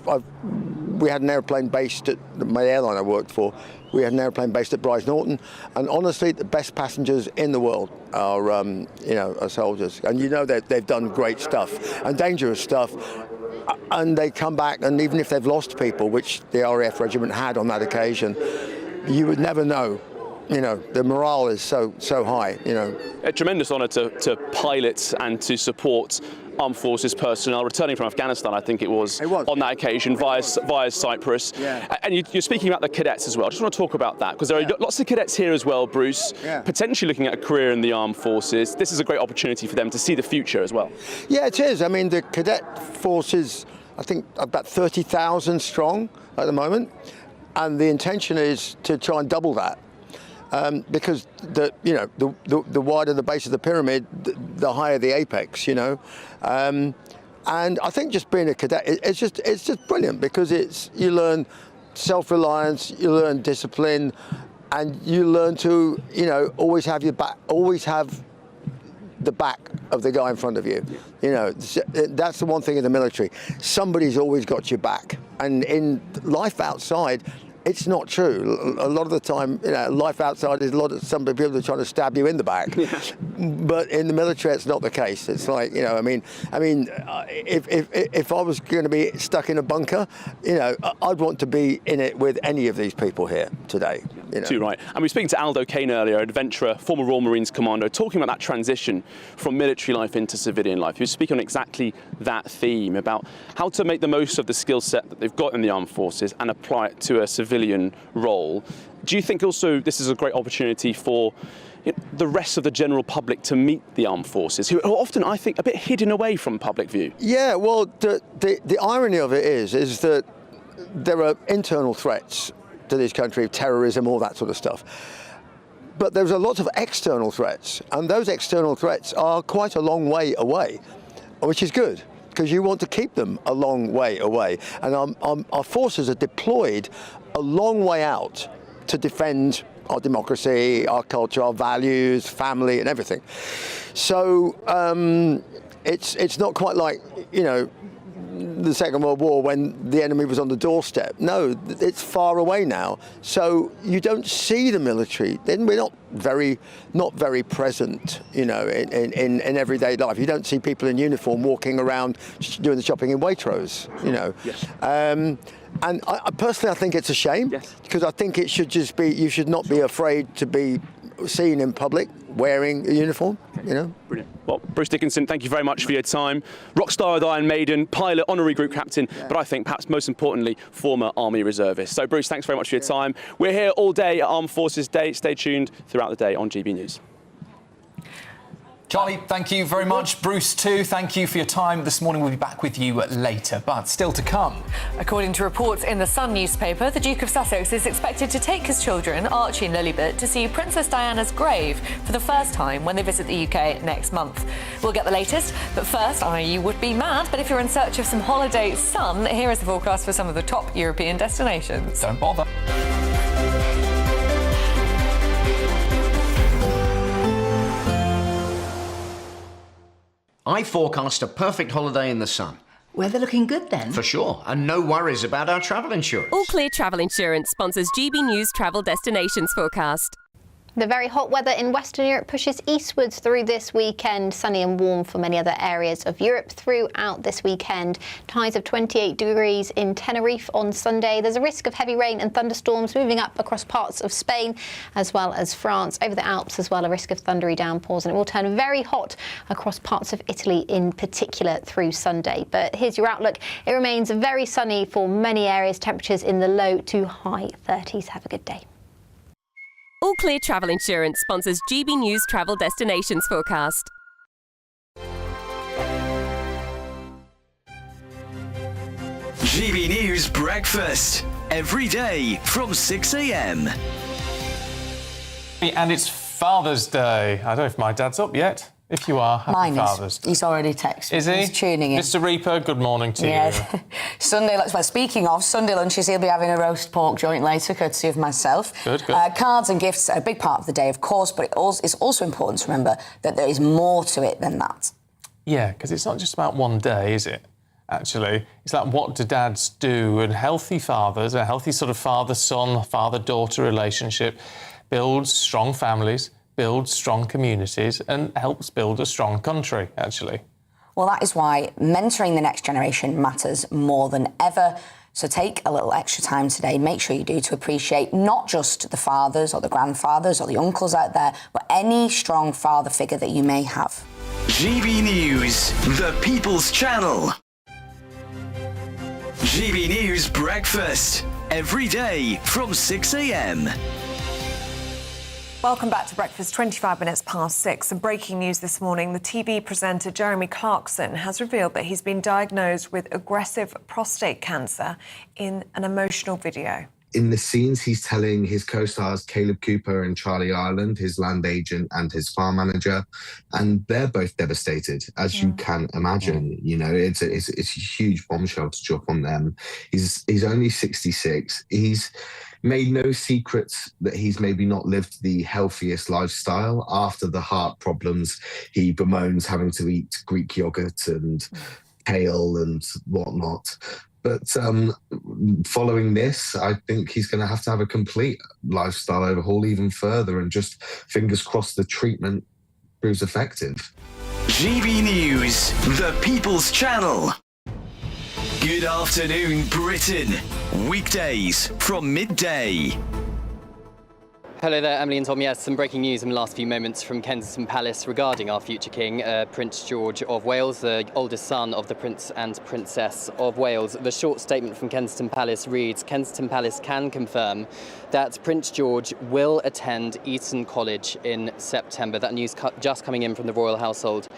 we had an airplane based at my airline I worked for. We had an airplane based at Bryce Norton, and honestly, the best passengers in the world are soldiers. And you know that they've done great stuff and dangerous stuff, and they come back, and even if they've lost people, which the RAF regiment had on that occasion, you would never know. You know, the morale is so high, you know. A tremendous honour to pilot and to support armed forces personnel returning from Afghanistan, I think it was on that occasion, via Cyprus. Yeah. And you're speaking about the cadets as well. I just want to talk about that, because there are lots of cadets here as well, Bruce, potentially looking at a career in the armed forces. This is a great opportunity for them to see the future as well. Yeah, it is. I mean, the cadet forces, I think, about 30,000 strong at the moment, and the intention is to try and double that. Because the wider the base of the pyramid, the higher the apex, and I think just being a cadet, it's just brilliant, because you learn self-reliance, you learn discipline, and you learn to always have your back, always have the back of the guy in front of you. That's the one thing in the military. Somebody's always got your back, and in life outside, it's not true. A lot of the time, life outside is some people are trying to stab you in the back. Yeah. But in the military, it's not the case. It's like, if I was going to be stuck in a bunker, I'd want to be in it with any of these people here today. Too right. And we were speaking to Aldo Kane earlier, adventurer, former Royal Marines commando, talking about that transition from military life into civilian life. He was speaking on exactly that theme, about how to make the most of the skill set that they've got in the armed forces and apply it to a civilian role. Do you think also this is a great opportunity for the rest of the general public to meet the armed forces, who are often, I think, a bit hidden away from public view? Yeah, well, the irony of it is that there are internal threats to this country, terrorism, all that sort of stuff. But there's a lot of external threats, and those external threats are quite a long way away, which is good, because you want to keep them a long way away. And our forces are deployed a long way out to defend our democracy, our culture, our values, family, and everything. So it's not quite like, the Second World War, when the enemy was on the doorstep. No, it's far away now. So you don't see the military. Then we're not very present, in everyday life. You don't see people in uniform walking around doing the shopping in Waitrose, Yes. And I personally, I think it's a shame, because I think it should just be, you should not be afraid to be seen in public wearing a uniform, Brilliant. Well, Bruce Dickinson, thank you very much for your time. Rock star with Iron Maiden, pilot, honorary group captain, but I think perhaps most importantly, former Army reservist. So Bruce, thanks very much for your time. We're here all day at Armed Forces Day. Stay tuned throughout the day on GB News. Charlie, thank you very much. Bruce, too, thank you for your time this morning. We'll be back with you later, but still to come. According to reports in the Sun newspaper, the Duke of Sussex is expected to take his children, Archie and Lilibet, to see Princess Diana's grave for the first time when they visit the UK next month. We'll get the latest, but first, I know you would be mad, but if you're in search of some holiday sun, here is the forecast for some of the top European destinations. Don't bother. I forecast a perfect holiday in the sun. Weather looking good then? For sure, and no worries about our travel insurance. All Clear Travel Insurance sponsors GB News Travel Destinations forecast. The very hot weather in Western Europe pushes eastwards through this weekend. Sunny and warm for many other areas of Europe throughout this weekend. Highs of 28 degrees in Tenerife on Sunday. There's a risk of heavy rain and thunderstorms moving up across parts of Spain as well as France. Over the Alps as well, a risk of thundery downpours, and it will turn very hot across parts of Italy in particular through Sunday. But here's your outlook. It remains very sunny for many areas. Temperatures in the low to high 30s. Have a good day. All Clear Travel Insurance sponsors GB News Travel Destinations forecast. GB News Breakfast, every day from 6 a.m. And it's Father's Day. I don't know if my dad's up yet. If you are, happy Father's Day. He's already texted me. Is he? He's tuning in. Mr. Reaper, good morning to you. Sunday, well, speaking of Sunday lunches, he'll be having a roast pork joint later, courtesy of myself. Good. Cards and gifts are a big part of the day, of course, but it's also important to remember that there is more to it than that. Yeah, because it's not just about one day, is it? Actually, it's like, what do dads do? And healthy fathers, a healthy sort of father-son, father-daughter relationship builds strong families, builds strong communities and helps build a strong country, actually. Well, that is why mentoring the next generation matters more than ever. So take a little extra time today. Make sure you do, to appreciate not just the fathers or the grandfathers or the uncles out there, but any strong father figure that you may have. GB News, the People's Channel. GB News Breakfast, every day from 6 a.m. Welcome back to Breakfast, 25 minutes past 6. And breaking news this morning, the TV presenter Jeremy Clarkson has revealed that he's been diagnosed with aggressive prostate cancer in an emotional video. In the scenes, he's telling his co-stars Caleb Cooper and Charlie Ireland, his land agent and his farm manager, and they're both devastated, as you can imagine. You know, it's a huge bombshell to drop on them. He's only 66. He's made no secrets that he's maybe not lived the healthiest lifestyle. After the heart problems, he bemoans having to eat Greek yogurt and kale and whatnot. But following this, I think he's going to have a complete lifestyle overhaul even further, and just fingers crossed the treatment proves effective. GB News, the People's Channel. Good afternoon, Britain. Weekdays from midday. Hello there, Emily and Tom. Yes, some breaking news in the last few moments from Kensington Palace regarding our future king, Prince George of Wales, the oldest son of the Prince and Princess of Wales. The short statement from Kensington Palace reads, Kensington Palace can confirm that Prince George will attend Eton College in September. That news just coming in from the royal household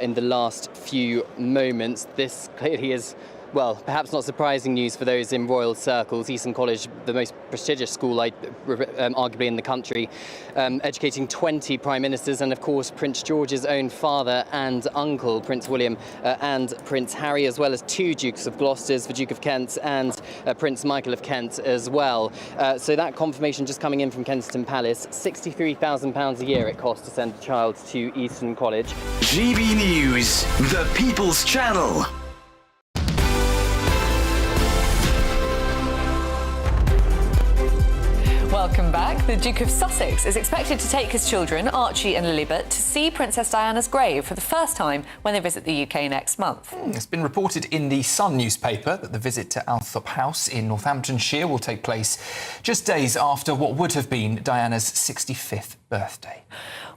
in the last few moments. This clearly is, well, perhaps not surprising news for those in royal circles. Eton College, the most prestigious school, arguably in the country, educating 20 prime ministers and, of course, Prince George's own father and uncle, Prince William and Prince Harry, as well as 2 Dukes of Gloucester, the Duke of Kent and Prince Michael of Kent as well. So that confirmation just coming in from Kensington Palace, £63,000 a year it costs to send a child to Eton College. GB News, the People's Channel. Welcome back. The Duke of Sussex is expected to take his children, Archie and Lilibet, to see Princess Diana's grave for the first time when they visit the UK next month. It's been reported in the Sun newspaper that the visit to Althorp House in Northamptonshire will take place just days after what would have been Diana's 65th birthday.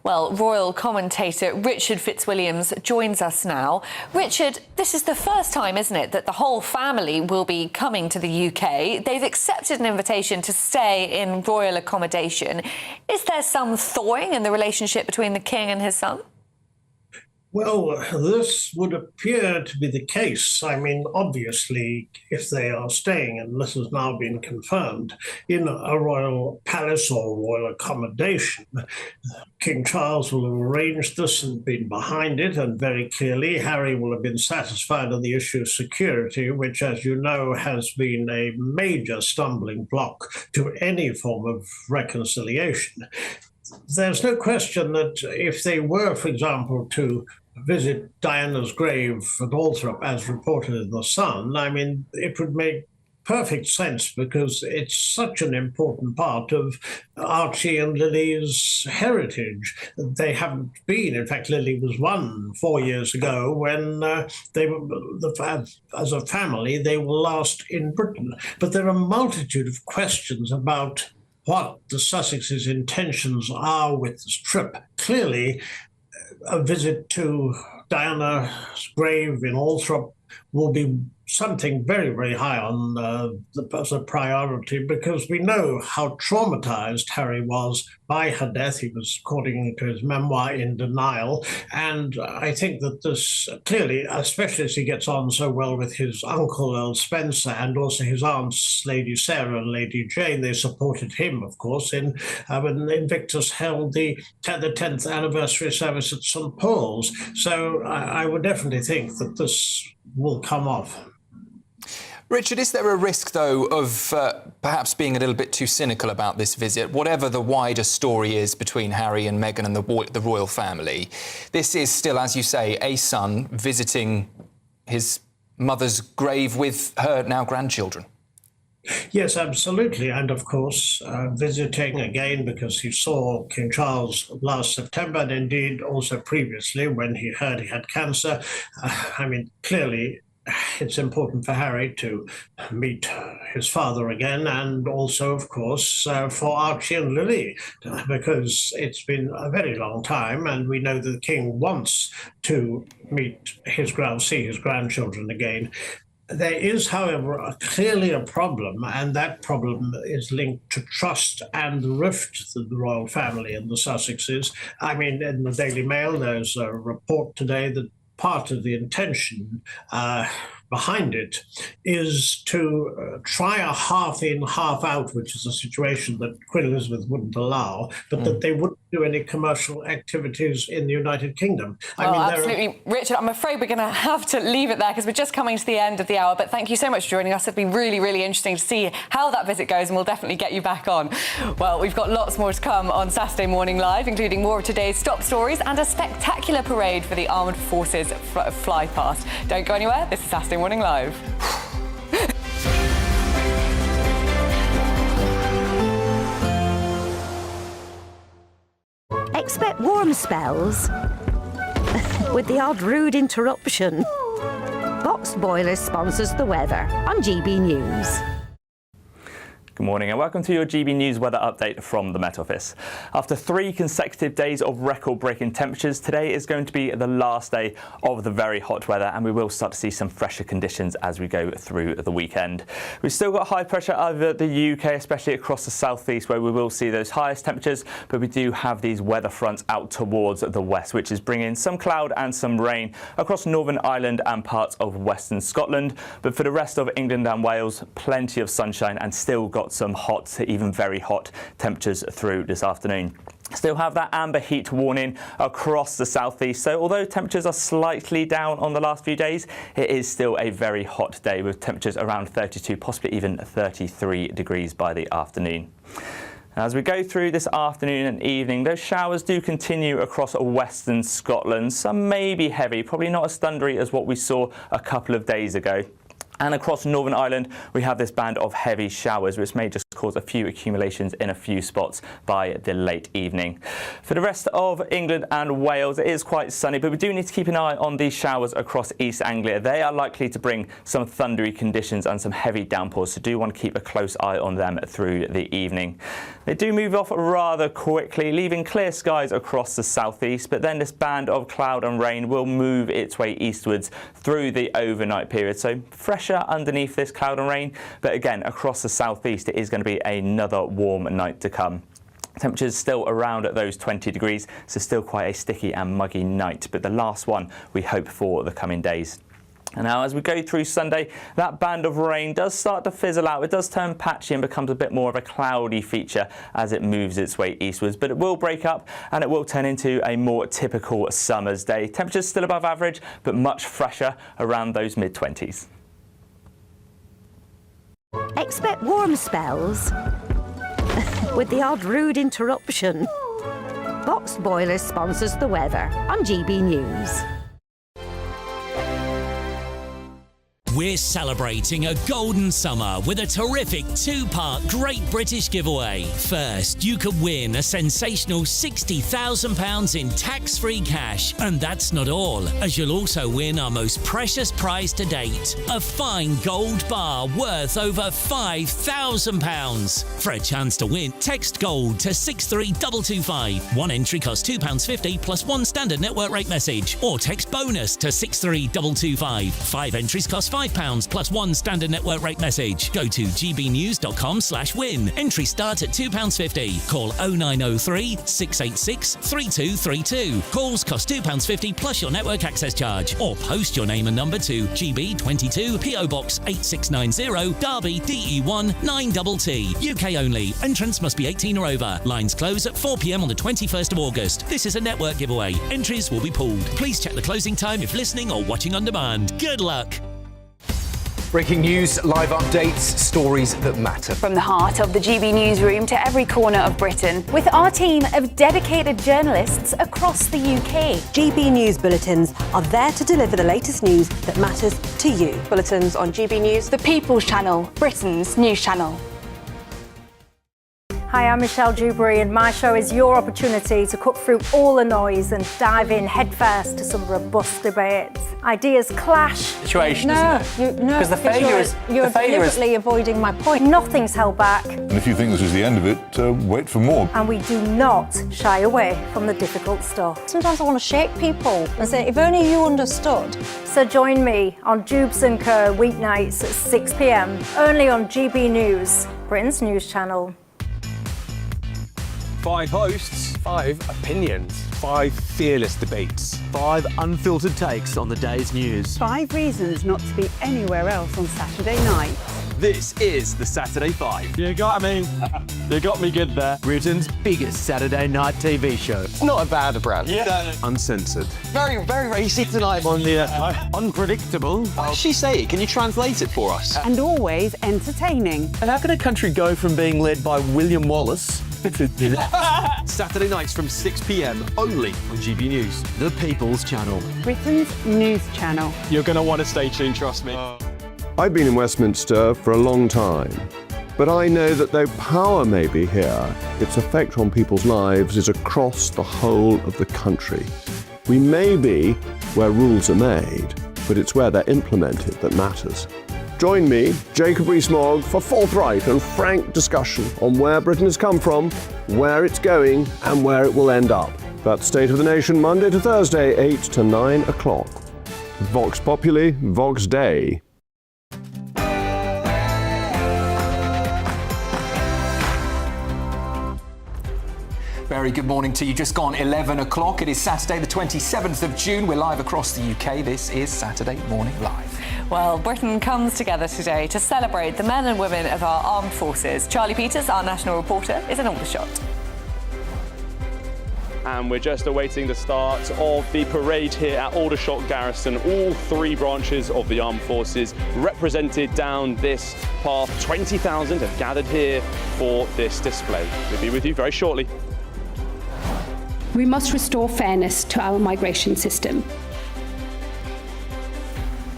Well, royal commentator Richard Fitzwilliams joins us now. Richard, this is the first time, isn't it, that the whole family will be coming to the UK. They've accepted an invitation to stay in royal accommodation. Is there some thawing in the relationship between the king and his son? Well, this would appear to be the case. I mean, obviously, if they are staying, and this has now been confirmed, in a royal palace or royal accommodation, King Charles will have arranged this and been behind it, and very clearly Harry will have been satisfied on the issue of security, which, as you know, has been a major stumbling block to any form of reconciliation. There's no question that if they were, for example, to visit Diana's grave at Althorp, as reported in The Sun, I mean, it would make perfect sense because it's such an important part of Archie and Lily's heritage. They haven't been. In fact, Lily was 1 4 years ago when they were, as a family, they were last in Britain. But there are a multitude of questions about what the Sussexes' intentions are with this trip. Clearly, a visit to Diana's grave in Althorp will be something very, very high on as a priority, because we know how traumatized Harry was by her death. He was, according to his memoir, in denial. And I think that this clearly, especially as he gets on so well with his uncle, Earl Spencer, and also his aunts, Lady Sarah and Lady Jane, they supported him, of course, when Invictus held the 10th anniversary service at St. Paul's. So I would definitely think that this will come off. Richard, is there a risk, though, of perhaps being a little bit too cynical about this visit? Whatever the wider story is between Harry and Meghan and the royal family, this is still, as you say, a son visiting his mother's grave with her now grandchildren. Yes, absolutely. And of course, visiting again because he saw King Charles last September, and indeed also previously when he heard he had cancer. I mean, clearly, it's important for Harry to meet his father again, and also, of course, for Archie and Lily, because it's been a very long time, and we know that the king wants to see his grandchildren again. There is, however, clearly a problem, and that problem is linked to trust and the rift that the royal family and the Sussexes. I mean, in the Daily Mail, there's a report today that part of the intention behind it is to try a half in, half out, which is a situation that Queen Elizabeth wouldn't allow, but that they wouldn't do any commercial activities in the United Kingdom. Absolutely. Richard, I'm afraid we're going to have to leave it there because we're just coming to the end of the hour, but thank you so much for joining us. It's been really, really interesting to see how that visit goes, and we'll definitely get you back on. Well, we've got lots more to come on Saturday Morning Live, including more of today's top stories and a spectacular parade for the armed forces fly past. Don't go anywhere. This is Saturday Morning Live. Expect warm spells with the odd rude interruption. Boxed Boilers sponsors the weather on GB News. Good morning and welcome to your GB News weather update from the Met Office. After 3 consecutive days of record-breaking temperatures, today is going to be the last day of the very hot weather, and we will start to see some fresher conditions as we go through the weekend. We've still got high pressure over the UK, especially across the southeast, where we will see those highest temperatures, but we do have these weather fronts out towards the west, which is bringing some cloud and some rain across Northern Ireland and parts of Western Scotland. But for the rest of England and Wales, plenty of sunshine and still got some hot to even very hot temperatures through this afternoon. Still have that amber heat warning across the southeast, so although temperatures are slightly down on the last few days, it is still a very hot day with temperatures around 32, possibly even 33 degrees by the afternoon. As we go through this afternoon and evening, those showers do continue across western Scotland. Some may be heavy, probably not as thundery as what we saw a couple of days ago. And across Northern Ireland, we have this band of heavy showers, which may just cause a few accumulations in a few spots by the late evening. For the rest of England and Wales, it is quite sunny, but we do need to keep an eye on these showers across East Anglia. They are likely to bring some thundery conditions and some heavy downpours, so do want to keep a close eye on them through the evening. They do move off rather quickly, leaving clear skies across the southeast, but then this band of cloud and rain will move its way eastwards through the overnight period. So fresher underneath this cloud and rain, but again, across the southeast, it is going to be another warm night to come. Temperatures still around at those 20 degrees, so still quite a sticky and muggy night, but the last one we hope for the coming days. And now as we go through Sunday, that band of rain does start to fizzle out. It does turn patchy and becomes a bit more of a cloudy feature as it moves its way eastwards, but it will break up and it will turn into a more typical summer's day. Temperatures still above average, but much fresher around those mid-20s. Expect warm spells with the odd rude interruption. Boxed Boilers sponsors the weather on GB News. We're celebrating a golden summer with a terrific 2-part Great British giveaway. First, you could win a sensational £60,000 in tax-free cash. And that's not all, as you'll also win our most precious prize to date, a fine gold bar worth over £5,000. For a chance to win, text GOLD to 63225. One entry costs £2.50 plus one standard network rate message. Or text BONUS to 63225. 5 entries cost £5 plus one standard network rate message. Go to gbnews.com/win. Entry start at £2.50. Call 0903 686 3232. Calls cost £2.50 plus your network access charge. Or post your name and number to GB22 PO Box 8690 Derby DE1 9TT. UK only. Entrance must be 18 or over. Lines close at 4 p.m. on the 21st of August. This is a network giveaway. Entries will be pooled. Please check the closing time if listening or watching on demand. Good luck. Breaking news, live updates, stories that matter. From the heart of the GB newsroom to every corner of Britain, with our team of dedicated journalists across the UK. GB News bulletins are there to deliver the latest news that matters to you. Bulletins on GB News, the People's Channel, Britain's news channel. Hi, I'm Michelle Dewberry, and my show is your opportunity to cut through all the noise and dive in headfirst to some robust debates. Ideas clash. Situation, No, isn't it? no, Because the failure is you're deliberately avoiding my point. Nothing's held back, And if you think this is the end of it, wait for more. and we do not shy away from the difficult stuff. Sometimes I want to shake people and say, if only you understood. So join me on Jubes & Co. weeknights at 6 p.m. only on GB News, Britain's news channel. 5 hosts, 5 opinions, 5 fearless debates, 5 unfiltered takes on the day's news. 5 reasons not to be anywhere else on Saturday night. This is the Saturday 5. You got me good there. Britain's biggest Saturday night TV show. It's not a bad brand. Yeah. Uncensored. Very, very racy tonight. On the unpredictable. What does she say? Can you translate it for us? And always entertaining. And how can a country go from being led by William Wallace Saturday nights from 6 p.m. only on GB News, the People's Channel. Britain's news channel. You're going to want to stay tuned, trust me. I've been in Westminster for a long time, but I know that though power may be here, its effect on people's lives is across the whole of the country. We may be where rules are made, but it's where they're implemented that matters. Join me, Jacob Rees-Mogg, for forthright and frank discussion on where Britain has come from, where it's going, and where it will end up. That's State of the Nation, Monday to Thursday, 8 to 9 o'clock. Vox Populi, Vox Dei. Very good morning to you. Just gone 11 o'clock. It is Saturday, the 27th of June. We're live across the UK. This is Saturday Morning Live. Well, Britain comes together today to celebrate the men and women of our armed forces. Charlie Peters, our national reporter, is in Aldershot. And we're just awaiting the start of the parade here at Aldershot Garrison. All 3 branches of the armed forces represented down this path. 20,000 have gathered here for this display. We'll be with you very shortly. We must restore fairness to our migration system.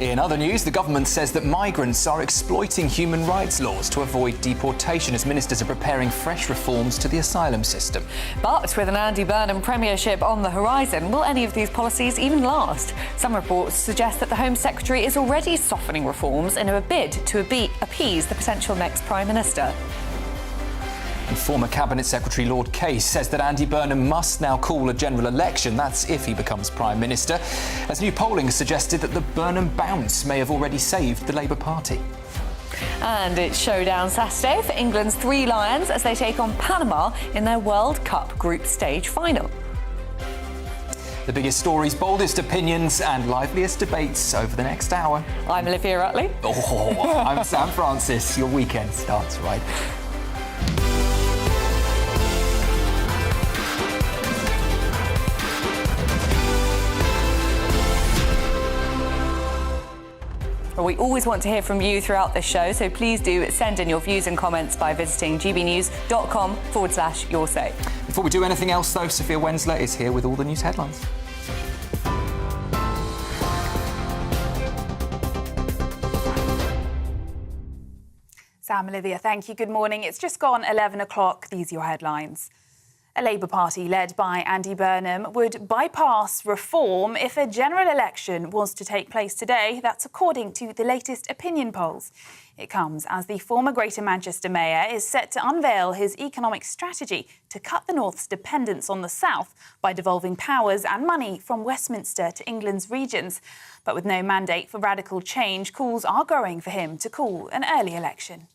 In other news, the government says that migrants are exploiting human rights laws to avoid deportation as ministers are preparing fresh reforms to the asylum system. But with an Andy Burnham premiership on the horizon, will any of these policies even last? Some reports suggest that the Home Secretary is already softening reforms in a bid to appease the potential next Prime Minister. And former Cabinet Secretary Lord Case says that Andy Burnham must now call a general election. That's if he becomes Prime Minister, as new polling has suggested that the Burnham bounce may have already saved the Labour Party. And it's showdown Saturday for England's 3 Lions as they take on Panama in their World Cup group stage final. The biggest stories, boldest opinions and liveliest debates over the next hour. I'm Olivia Rutley. I'm Sam Francis. Your weekend starts right. Well, we always want to hear from you throughout this show, so please do send in your views and comments by visiting gbnews.com/yoursay. Before we do anything else, though, Sophia Wensler is here with all the news headlines. Sam, Olivia, thank you. Good morning. It's just gone 11 o'clock. These are your headlines. A Labour Party led by Andy Burnham would bypass reform if a general election was to take place today. That's according to the latest opinion polls. It comes as the former Greater Manchester Mayor is set to unveil his economic strategy to cut the North's dependence on the South by devolving powers and money from Westminster to England's regions. But with no mandate for radical change, calls are growing for him to call an early election.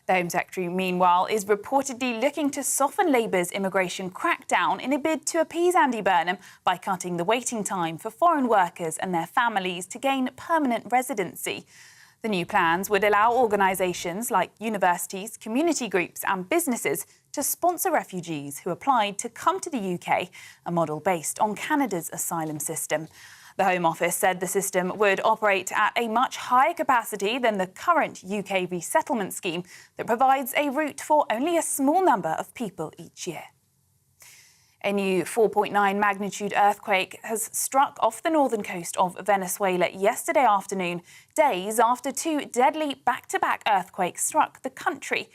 The Home Secretary, meanwhile, is reportedly looking to soften Labour's immigration crackdown in a bid to appease Andy Burnham by cutting the waiting time for foreign workers and their families to gain permanent residency. The new plans would allow organisations like universities, community groups and businesses to sponsor refugees who applied to come to the UK, a model based on Canada's asylum system. The Home Office said the system would operate at a much higher capacity than the current UK resettlement scheme that provides a route for only a small number of people each year. A new 4.9 magnitude earthquake has struck off the northern coast of Venezuela yesterday afternoon, days after 2 deadly back-to-back earthquakes struck the country.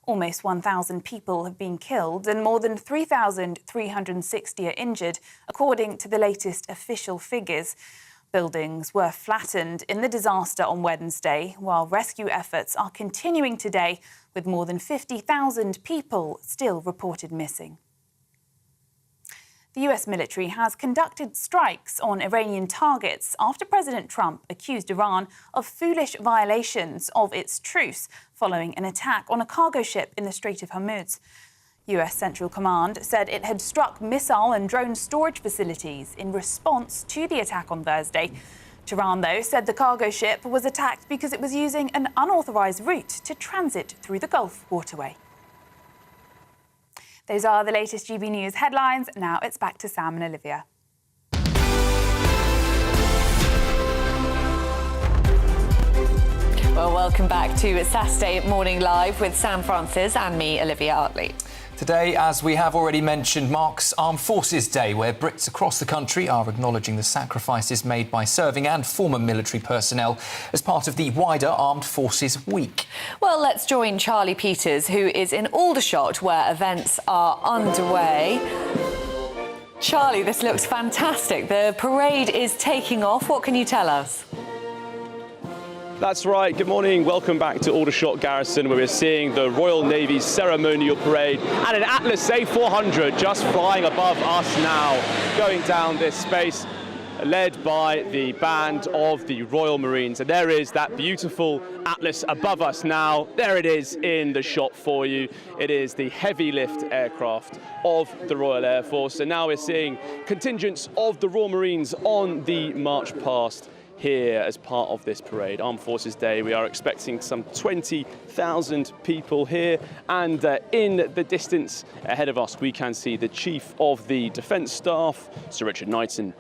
Almost 1,000 people have been killed and more than 3,360 are injured, according to the latest official figures. Buildings were flattened in the disaster on Wednesday, while rescue efforts are continuing today, with more than 50,000 people still reported missing. The US military has conducted strikes on Iranian targets after President Trump accused Iran of foolish violations of its truce following an attack on a cargo ship in the Strait of Hormuz. US Central Command said it had struck missile and drone storage facilities in response to the attack on Thursday. Tehran, though, said the cargo ship was attacked because it was using an unauthorized route to transit through the Gulf waterway. Those are the latest GB News headlines. Now it's back to Sam and Olivia. Well, welcome back to Saturday Morning Live with Sam Francis and me, Olivia Hartley. Today, as we have already mentioned, marks Armed Forces Day, where Brits across the country are acknowledging the sacrifices made by serving and former military personnel as part of the wider Armed Forces Week. Well, let's join Charlie Peters, who is in Aldershot, where events are underway. Charlie, this looks fantastic. The parade is taking off. What can you tell us? That's right. Good morning. Welcome back to Aldershot Garrison, where we're seeing the Royal Navy's ceremonial parade and an Atlas A400 just flying above us now, going down this space, led by the band of the Royal Marines. And there is that beautiful Atlas above us now. There it is in the shot for you. It is the heavy lift aircraft of the Royal Air Force. And now we're seeing contingents of the Royal Marines on the march past here as part of this parade. Armed Forces Day, we are expecting some 20,000 people here, and in the distance ahead of us we can see the Chief of the Defence Staff, Sir Richard Knighton,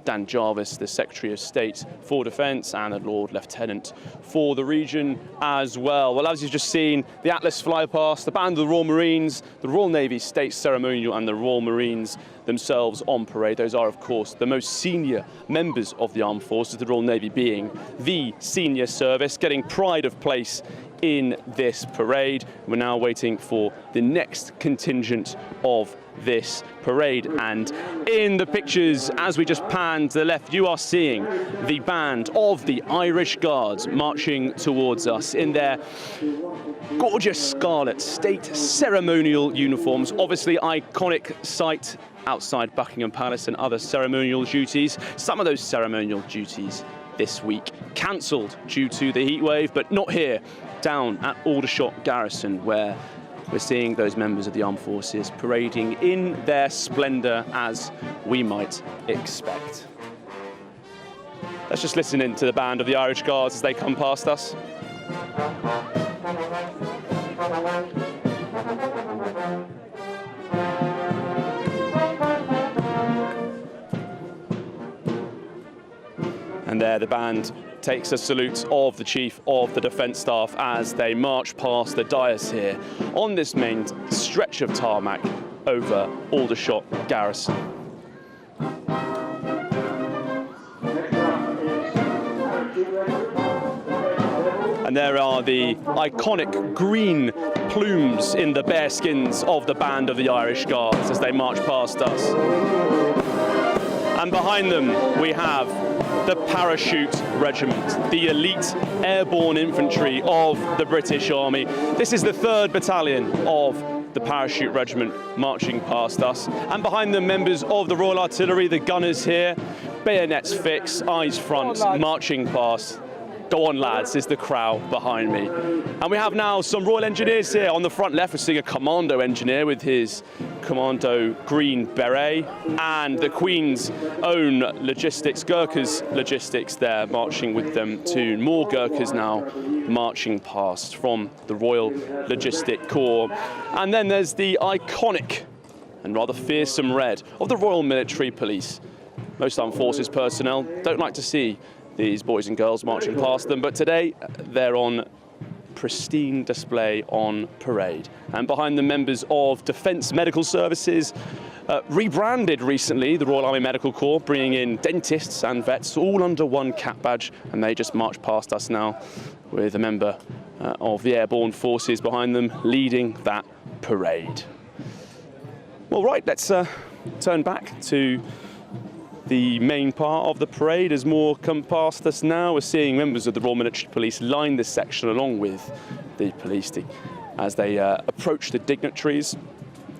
Dan Jarvis, the Secretary of State for Defence, and the Lord Lieutenant for the region as well. Well, as you've just seen, the Atlas fly past, the band of the Royal Marines, the Royal Navy State Ceremonial, and the Royal Marines themselves on parade. Those are, of course, the most senior members of the Armed Forces, the Royal Navy being the senior service, getting pride of place in this parade. We're now waiting for the next contingent of this parade, and in the pictures as we just pan to the left, you are seeing the band of the Irish Guards marching towards us in their gorgeous scarlet state ceremonial uniforms. Obviously iconic sight outside Buckingham Palace and other ceremonial duties. Some of those ceremonial duties this week cancelled due to the heat wave, but not here down at Aldershot Garrison, where we're seeing those members of the Armed Forces parading in their splendour as we might expect. Let's just listen in to the band of the Irish Guards as they come past us. And there the band takes a salute of the Chief of the Defence Staff as they march past the dais here on this main stretch of tarmac over Aldershot Garrison. And there are the iconic green plumes in the bearskins of the band of the Irish Guards as they march past us. And behind them we have the Parachute Regiment, the elite airborne infantry of the British Army. This is the 3rd Battalion of the Parachute Regiment marching past us. And behind them, members of the Royal Artillery, the gunners here, bayonets fixed, eyes front, marching past. Go on, lads, is the crowd behind me. And we have now some Royal Engineers here. On the front left, we're seeing a Commando engineer with his Commando green beret, and the Queen's own logistics, Gurkha's logistics there, marching with them too. More Gurkhas now marching past from the Royal Logistic Corps. And then there's the iconic and rather fearsome red of the Royal Military Police. Most Armed Forces personnel don't like to see these boys and girls marching past them, but today they're on pristine display on parade. And behind the members of Defence Medical Services, rebranded recently, the Royal Army Medical Corps, bringing in dentists and vets all under one cap badge, and they just march past us now with a member of the Airborne Forces behind them leading that parade. Well, right, let's turn back to the main part of the parade. As more come past us now, we're seeing members of the Royal Military Police line this section along with the police as they approach the dignitaries.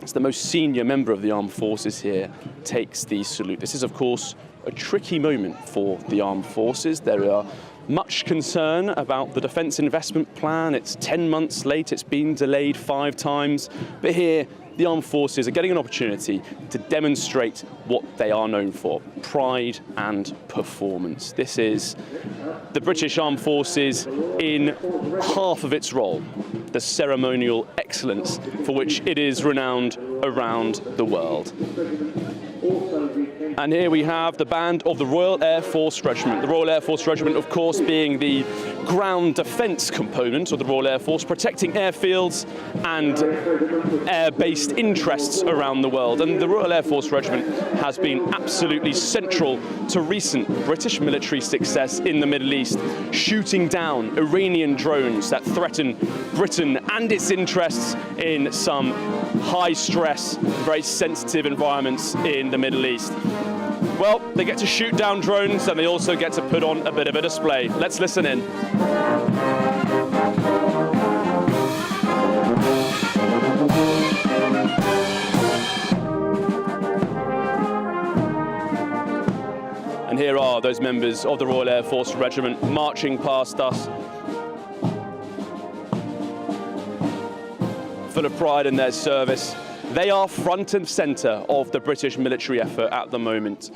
As the most senior member of the armed forces here takes the salute. This is, of course, a tricky moment for the armed forces. There are much concern about the defence investment plan. It's 10 months late, it's been delayed 5 times. But here, the armed forces are getting an opportunity to demonstrate what they are known for, pride and performance. This is the British Armed Forces in half of its role, the ceremonial excellence for which it is renowned around the world. And here we have the band of the Royal Air Force Regiment. The Royal Air Force Regiment, of course, being the ground defence component of the Royal Air Force, protecting airfields and air-based interests around the world. And the Royal Air Force Regiment has been absolutely central to recent British military success in the Middle East, shooting down Iranian drones that threaten Britain and its interests in some high-stress, very sensitive environments in the Middle East. Well, they get to shoot down drones and they also get to put on a bit of a display. Let's listen in. And here are those members of the Royal Air Force Regiment marching past us, full of pride in their service. They are front and centre of the British military effort at the moment,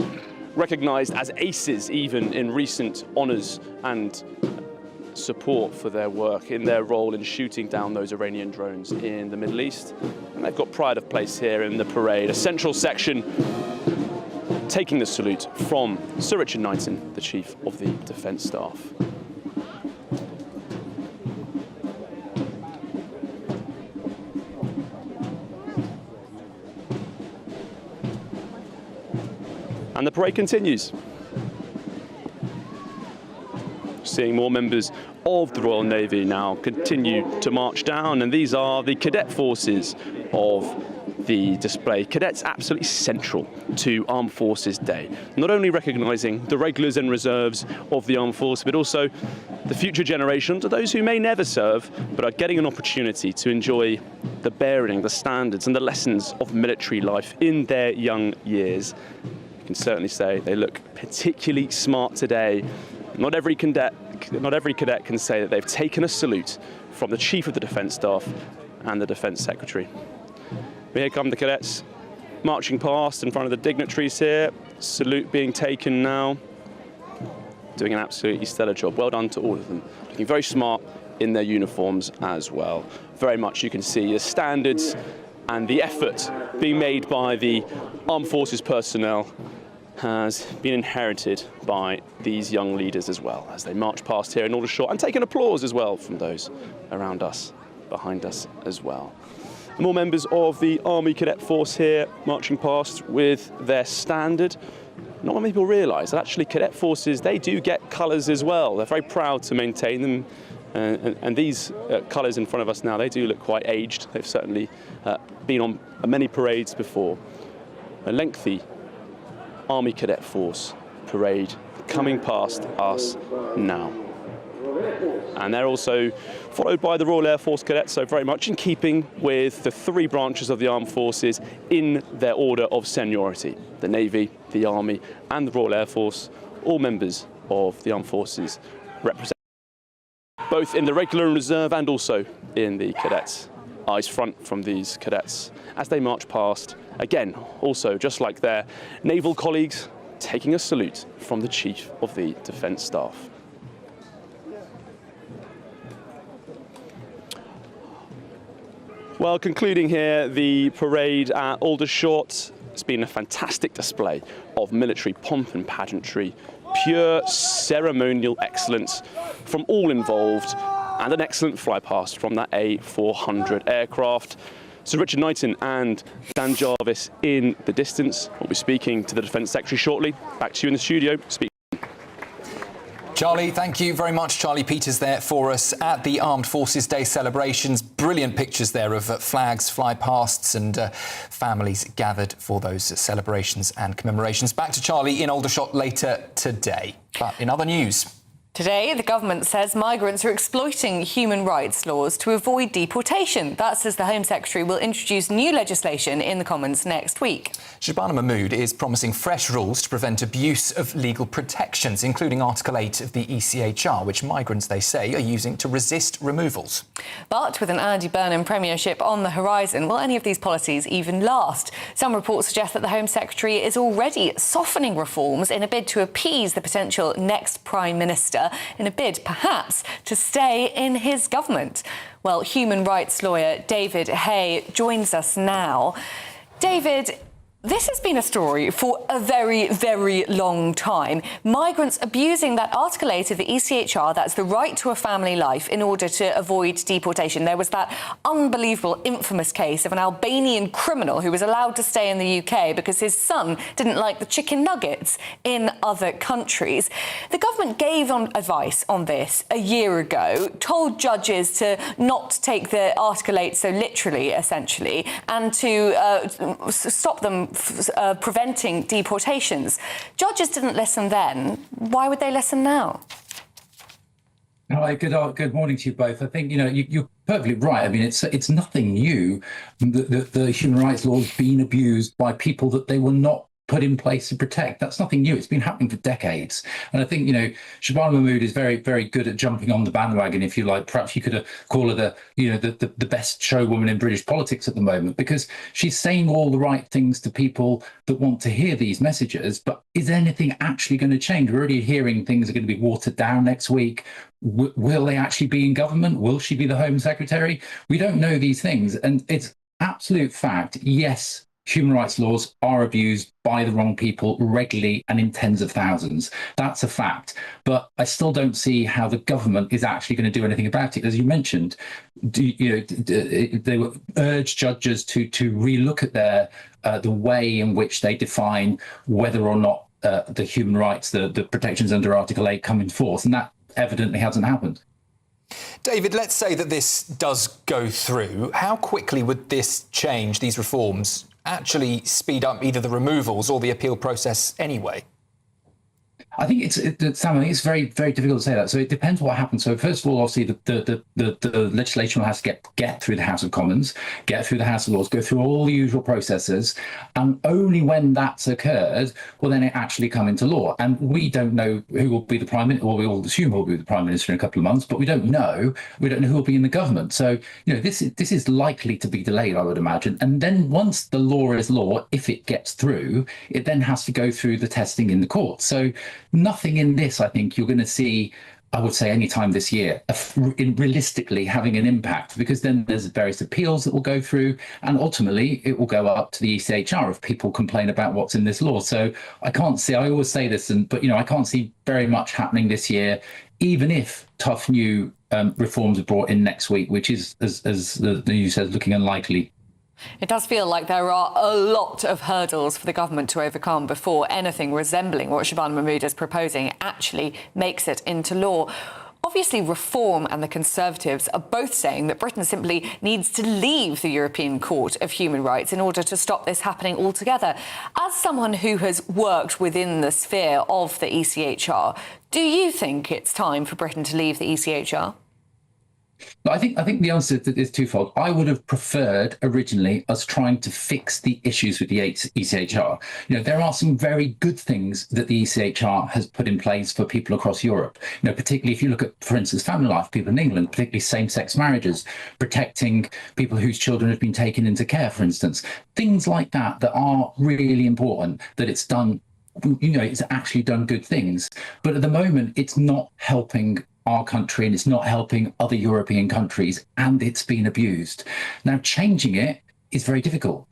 recognised as aces even in recent honours and support for their work in their role in shooting down those Iranian drones in the Middle East. And they've got pride of place here in the parade, a central section taking the salute from Sir Richard Knighton, the Chief of the Defence Staff. And the parade continues. Seeing more members of the Royal Navy now continue to march down, and these are the cadet forces of the display. Cadets absolutely central to Armed Forces Day, not only recognising the regulars and reserves of the Armed Force, but also the future generations, or those who may never serve, but are getting an opportunity to enjoy the bearing, the standards and the lessons of military life in their young years. Can certainly say they look particularly smart today. Not every cadet can say that they've taken a salute from the Chief of the Defence Staff and the Defence Secretary. But here come the cadets marching past in front of the dignitaries here. Salute being taken now. Doing an absolutely stellar job. Well done to all of them. Looking very smart in their uniforms as well. Very much you can see the standards and the effort being made by the Armed Forces personnel has been inherited by these young leaders as well as they march past here in Aldershot, and take an applause as well from those around us, behind us as well. More members of the Army Cadet Force here marching past with their standard. Not many people realise that actually cadet forces, they do get colours as well. They're very proud to maintain them. And these colours in front of us now, they do look quite aged. They've certainly been on many parades before. A lengthy Army Cadet Force parade coming past us now. And they're also followed by the Royal Air Force Cadets, so very much in keeping with the 3 branches of the Armed Forces in their order of seniority. The Navy, the Army and the Royal Air Force, all members of the Armed Forces, represent both in the regular and reserve and also in the cadets. Eyes front from these cadets as they march past, again, also just like their naval colleagues, taking a salute from the Chief of the Defence Staff. Well, concluding here the parade at Aldershot, it's been a fantastic display of military pomp and pageantry, pure ceremonial excellence from all involved, and an excellent fly past from that A400 aircraft. So Richard Knighton and Dan Jarvis in the distance. We'll be speaking to the Defence Secretary shortly. Back to you in the studio. Speak. Charlie, thank you very much. Charlie Peters there for us at the Armed Forces Day celebrations. Brilliant pictures there of flags, fly-pasts and families gathered for those celebrations and commemorations. Back to Charlie in Aldershot later today. But in other news... Today, the government says migrants are exploiting human rights laws to avoid deportation. That's as the Home Secretary will introduce new legislation in the Commons next week. Shabana Mahmood is promising fresh rules to prevent abuse of legal protections, including Article 8 of the ECHR, which migrants, they say, are using to resist removals. But with an Andy Burnham premiership on the horizon, will any of these policies even last? Some reports suggest that the Home Secretary is already softening reforms in a bid to appease the potential next Prime Minister, in a bid, perhaps, to stay in his government. Well, human rights lawyer David Hay joins us now. David, this has been a story for a very, very long time. Migrants abusing that Article 8 of the ECHR, that's the right to a family life, in order to avoid deportation. There was that unbelievable, infamous case of an Albanian criminal who was allowed to stay in the UK because his son didn't like the chicken nuggets in other countries. The government gave advice on this a year ago, told judges to not take the Article 8 so literally, essentially, and to stop them preventing deportations. Judges didn't listen then. Why would they listen now? Hi, good morning to you both. I think, you're perfectly right. I mean, it's nothing new that the human rights law has been abused by people that they were not put in place to protect. That's nothing new. It's been happening for decades. And I think, Shabana Mahmood is very, very good at jumping on the bandwagon, if you like. Perhaps you could call her the best showwoman in British politics at the moment, because she's saying all the right things to people that want to hear these messages. But is anything actually going to change? We're already hearing things are going to be watered down next week. Will they actually be in government? Will she be the Home Secretary? We don't know these things. And it's absolute fact, yes, human rights laws are abused by the wrong people regularly and in tens of thousands. That's a fact. But I still don't see how the government is actually going to do anything about it. As you mentioned, they urge judges to relook at the way in which they define whether or not the human rights, the protections under Article 8 come in force. And that evidently hasn't happened. David, let's say that this does go through. How quickly would this change, these reforms, actually speed up either the removals or the appeal process anyway? I think Sam, I think it's very, very difficult to say that. So it depends what happens. So first of all, obviously, the legislation will have to get through the House of Commons, get through the House of Lords, go through all the usual processes, and only when that's occurred will then it actually come into law. And we don't know who will be the Prime Minister, or we all assume who will be the Prime Minister in a couple of months, but we don't know. We don't know who will be in the government. So this is likely to be delayed, I would imagine. And then once the law is law, if it gets through, it then has to go through the testing in the courts. So nothing in this, I think, you're going to see, I would say, any time this year, realistically having an impact, because then there's various appeals that will go through, and ultimately it will go up to the ECHR if people complain about what's in this law. So I can't see, I always say this, but I can't see very much happening this year, even if tough new reforms are brought in next week, which is, as the news says, looking unlikely. It does feel like there are a lot of hurdles for the government to overcome before anything resembling what Shabana Mahmood is proposing actually makes it into law. Obviously, Reform and the Conservatives are both saying that Britain simply needs to leave the European Court of Human Rights in order to stop this happening altogether. As someone who has worked within the sphere of the ECHR, do you think it's time for Britain to leave the ECHR? I think the answer is twofold. I would have preferred originally us trying to fix the issues with the ECHR. There are some very good things that the ECHR has put in place for people across Europe. Particularly if you look at, for instance, family life, people in England, particularly same-sex marriages, protecting people whose children have been taken into care, for instance. Things like that are really important, that it's done, it's actually done good things. But at the moment, it's not helping our country, and it's not helping other European countries, and it's been abused. Now, changing it is very difficult.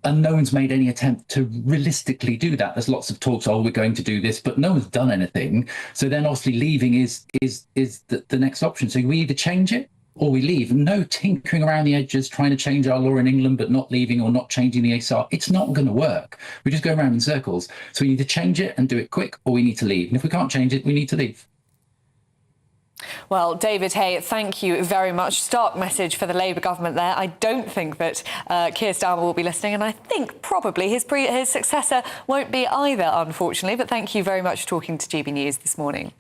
And no one's made any attempt to realistically do that. There's lots of talks, we're going to do this, but no one's done anything. So then obviously leaving is the next option. So we either change it or we leave. No tinkering around the edges, trying to change our law in England, but not leaving or not changing the ASR. It's not going to work. We just go around in circles. So we need to change it and do it quick, or we need to leave. And if we can't change it, we need to leave. Well, David Hay, thank you very much. Stark message for the Labour government there. I don't think that Keir Starmer will be listening, and I think probably his successor won't be either, unfortunately. But thank you very much for talking to GB News this morning.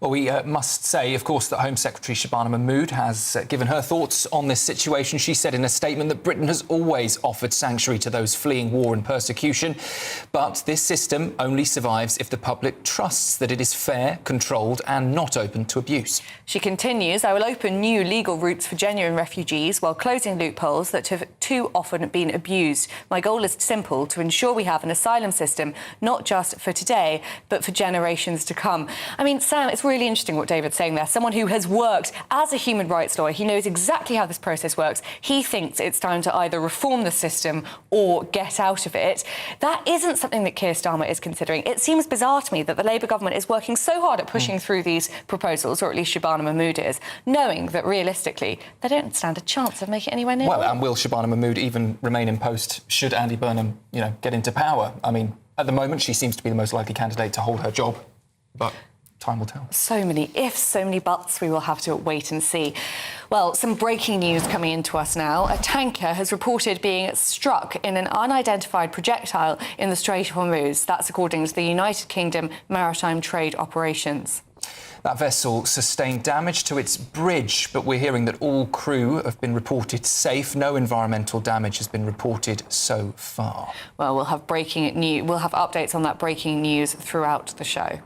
Well, we must say, of course, that Home Secretary Shabana Mahmood has given her thoughts on this situation. She said in a statement that Britain has always offered sanctuary to those fleeing war and persecution. But this system only survives if the public trusts that it is fair, controlled and not open to abuse. She continues, I will open new legal routes for genuine refugees while closing loopholes that have too often been abused. My goal is simple, to ensure we have an asylum system, not just for today, but for generations to come. I mean, Sam, it's really interesting what David's saying there. Someone who has worked as a human rights lawyer, he knows exactly how this process works. He thinks it's time to either reform the system or get out of it. That isn't something that Keir Starmer is considering. It seems bizarre to me that the Labour government is working so hard at pushing through these proposals, or at least Shabana Mahmood is, knowing that realistically they don't stand a chance of making it anywhere near. Well, and will Shabana Mahmood even remain in post should Andy Burnham, get into power? I mean, at the moment she seems to be the most likely candidate to hold her job, but time will tell. So many ifs, so many buts. We will have to wait and see. Well, some breaking news coming into us now. A tanker has reported being struck in an unidentified projectile in the Strait of Hormuz. That's according to the United Kingdom Maritime Trade Operations. That vessel sustained damage to its bridge, but we're hearing that all crew have been reported safe. No environmental damage has been reported so far. Well, we'll have updates on that breaking news throughout the show.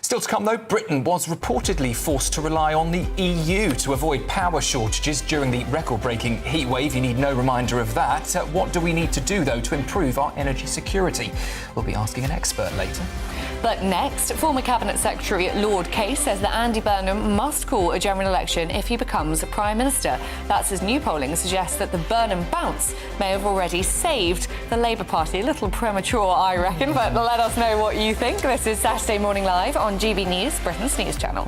Still to come, though, Britain was reportedly forced to rely on the EU to avoid power shortages during the record-breaking heatwave. You need no reminder of that. What do we need to do, though, to improve our energy security? We'll be asking an expert later. But next, former Cabinet Secretary Lord Case says that Andy Burnham must call a general election if he becomes Prime Minister. That's as new polling suggests that the Burnham bounce may have already saved the Labour Party. A little premature, I reckon, but let us know what you think. This is Saturday Morning Live on GB News, Britain's news channel.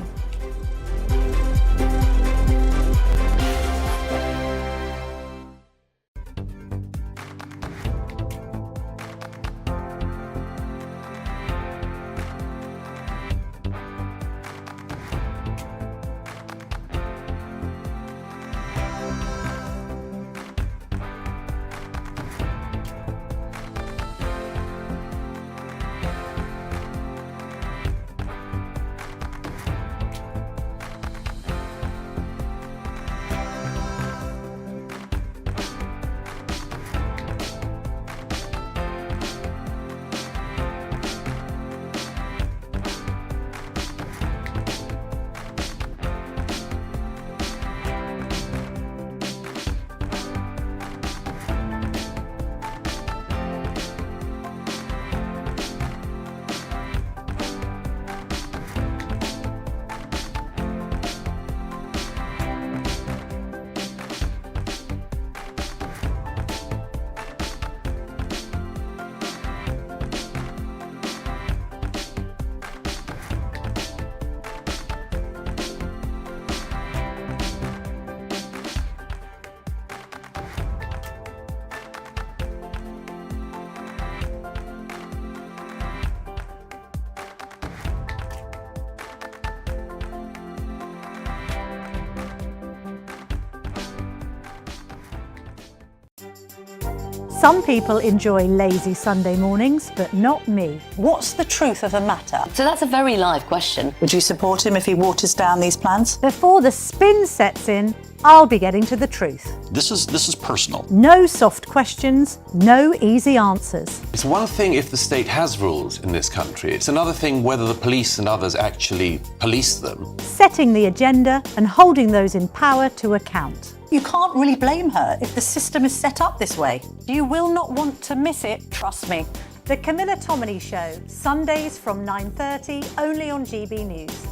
Some people enjoy lazy Sunday mornings, but not me. What's the truth of the matter? So that's a very live question. Would you support him if he waters down these plans? Before the spin sets in, I'll be getting to the truth. This is personal. No soft questions, no easy answers. It's one thing if the state has rules in this country. It's another thing whether the police and others actually police them. Setting the agenda and holding those in power to account. You can't really blame her if the system is set up this way. You will not want to miss it, trust me. The Camilla Tominey Show, Sundays from 9:30, only on GB News.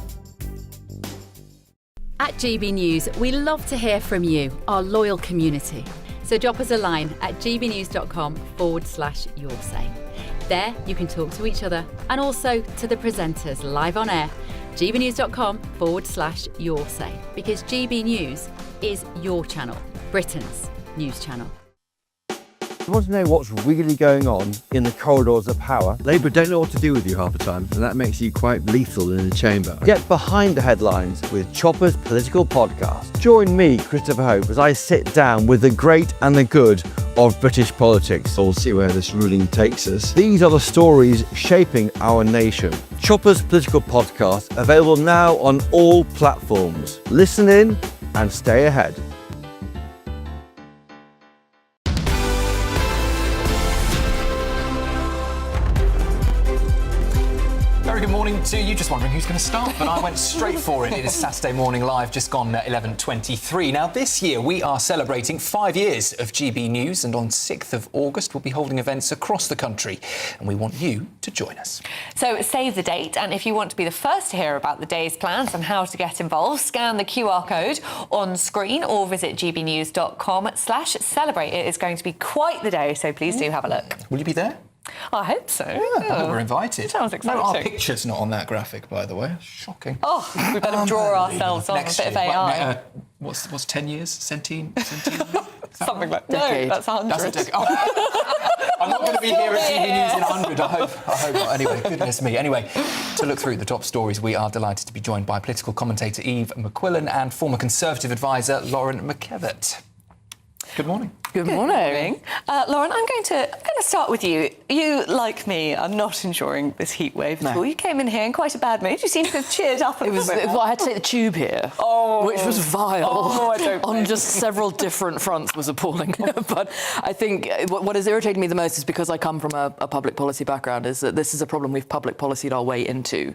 At GB News, we love to hear from you, our loyal community. So drop us a line at gbnews.com/yoursay. There you can talk to each other and also to the presenters live on air. gbnews.com/yoursay, because GB News is your channel, Britain's news channel. You want to know what's really going on in the corridors of power? Labour don't know what to do with you half the time, and that makes you quite lethal in the chamber. Get behind the headlines with Chopper's political podcast. Join me, Christopher Hope, as I sit down with the great and the good of British politics. We'll see where this ruling takes us. These are the stories shaping our nation. Chopper's political podcast, available now on all platforms. Listen in and stay ahead. Very good morning to you. Just wondering who's going to start, but I went straight for it. It is Saturday Morning Live, just gone 11:23. Now, this year we are celebrating 5 years of GB News, and on 6th of August we'll be holding events across the country, and we want you to join us. So save the date, and if you want to be the first to hear about the day's plans and how to get involved, scan the QR code on screen or visit gbnews.com/celebrate. It is going to be quite the day, so please do have a look. Will you be there? I hope so. Yeah, I hope we're invited. Sounds exciting. No, our picture's not on that graphic, by the way. Shocking. Oh, we better draw ourselves on a bit of AI. What's 10 years? Something like that. No, that's 100. That's a decade. Oh. I'm not going to be here at GB News in 100. I hope not. Anyway, goodness me. Anyway, to look through the top stories, we are delighted to be joined by political commentator Eve McQuillan and former Conservative advisor Lauren McKevitt. Good morning. Good morning. Lauren, I'm going to start with you. You, like me, are not enjoying this heat wave at all. You came in here in quite a bad mood. You seem to have cheered up a little bit. Well, I had to take the tube here, which was vile. On just several different fronts was appalling. But I think what has irritated me the most is because I come from a public policy background, is that this is a problem we've public policyed our way into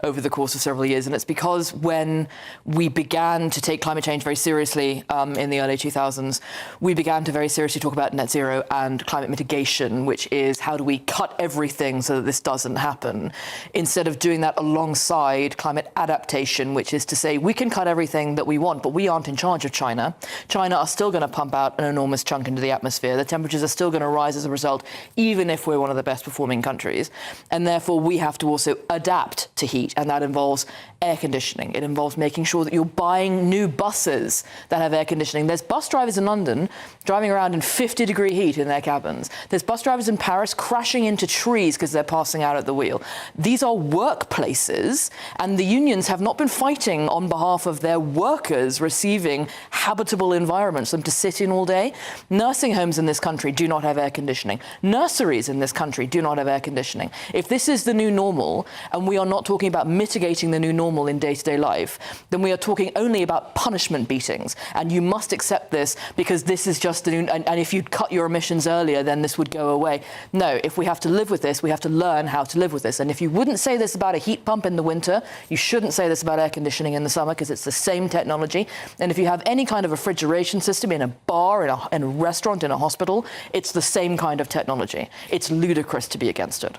over the course of several years. And it's because when we began to take climate change very seriously in the early 2000s, we began to very seriously talk about net zero and climate mitigation, which is how do we cut everything so that this doesn't happen, instead of doing that alongside climate adaptation, which is to say we can cut everything that we want, but we aren't in charge of China. China are still going to pump out an enormous chunk into the atmosphere. The temperatures are still going to rise as a result, even if we're one of the best performing countries. And therefore, we have to also adapt to heat, and that involves air conditioning. It involves making sure that you're buying new buses that have air conditioning. There's bus drivers in London driving around in 50-degree heat in their cabins. There's bus drivers in Paris crashing into trees because they're passing out at the wheel. These are workplaces, and the unions have not been fighting on behalf of their workers receiving habitable environments for them to sit in all day. Nursing homes in this country do not have air conditioning. Nurseries in this country do not have air conditioning. If this is the new normal, and we are not talking about mitigating the new normal in day-to-day life, then we are talking only about punishment beatings. And you must accept this, because this is just the new, and if you'd cut your emissions earlier, then this would go away. No, if we have to live with this, we have to learn how to live with this. And if you wouldn't say this about a heat pump in the winter, you shouldn't say this about air conditioning in the summer, because it's the same technology. And if you have any kind of refrigeration system in a bar, in a restaurant, in a hospital, it's the same kind of technology. It's ludicrous to be against it.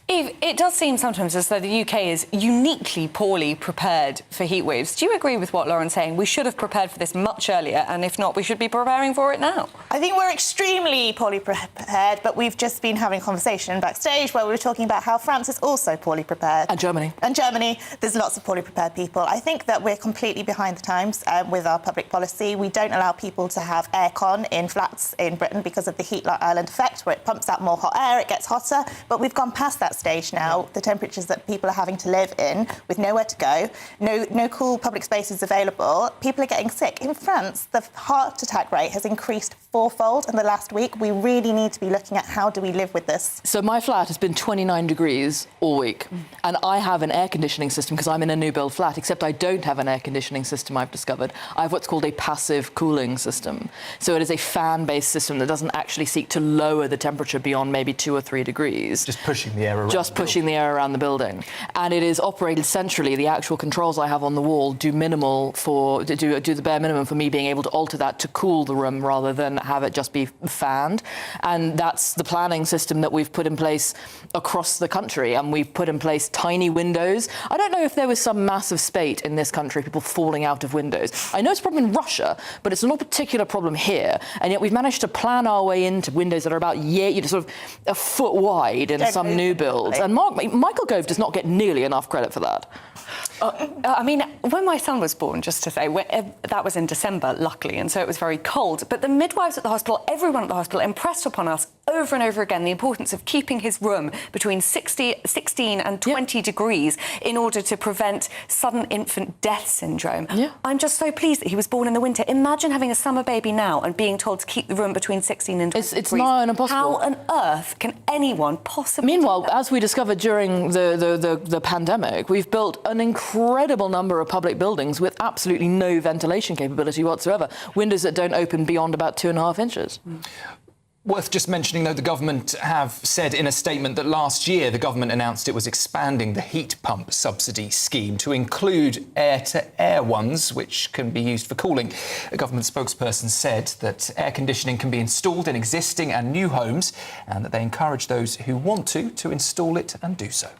Eve, it does seem sometimes as though the UK is uniquely poorly prepared for heat waves. Do you agree with what Lauren's saying? We should have prepared for this much earlier, and if not, we should be preparing for it now. I think we're extremely poorly prepared, but we've just been having a conversation backstage where we were talking about how France is also poorly prepared. And Germany. And Germany. There's lots of poorly prepared people. I think that we're completely behind the times with our public policy. We don't allow people to have aircon in flats in Britain because of the heat island effect, where it pumps out more hot air, it gets hotter. But we've gone past that stage now. The temperatures that people are having to live in with nowhere to go, no cool public spaces available, people are getting sick. In France, the heart attack rate has increased fourfold in the last week. We really need to be looking at how do we live with this. So my flat has been 29 degrees all week, and I have an air conditioning system because I'm in a new build flat, except I don't have an air conditioning system, I've discovered. I have what's called a passive cooling system. So it is a fan-based system that doesn't actually seek to lower the temperature beyond maybe 2 or 3 degrees. Just pushing the air around. Just pushing the air around the building. And it is operated centrally. The actual controls I have on the wall do the bare minimum for me being able to alter that to cool the room rather than have it just be fanned. And that's the planning system that we've put in place across the country. And we've put in place tiny windows. I don't know if there was some massive spate in this country, people falling out of windows. I know it's a problem in Russia, but it's not a particular problem here. And yet we've managed to plan our way into windows that are about sort of a foot wide in some new builds. And Michael Gove does not get nearly enough credit for that. I mean, when my son was born, just to say, that was in December, luckily, and so it was very cold. But the midwives at the hospital, everyone at the hospital, impressed upon us over and over again the importance of keeping his room between 16 and 20 degrees in order to prevent sudden infant death syndrome. I'm just so pleased that he was born in the winter. Imagine having a summer baby now and being told to keep the room between 16 and 20 degrees. It's not impossible. How on earth can anyone possibly... Meanwhile, as we discovered during the pandemic, we've built an incredible number of public buildings with absolutely no ventilation capability whatsoever. Windows that don't open beyond about 2.5 inches. Worth just mentioning, though, the government have said in a statement that last year the government announced it was expanding the heat pump subsidy scheme to include air-to-air ones, which can be used for cooling. A government spokesperson said that air conditioning can be installed in existing and new homes and that they encourage those who want to install it and do so.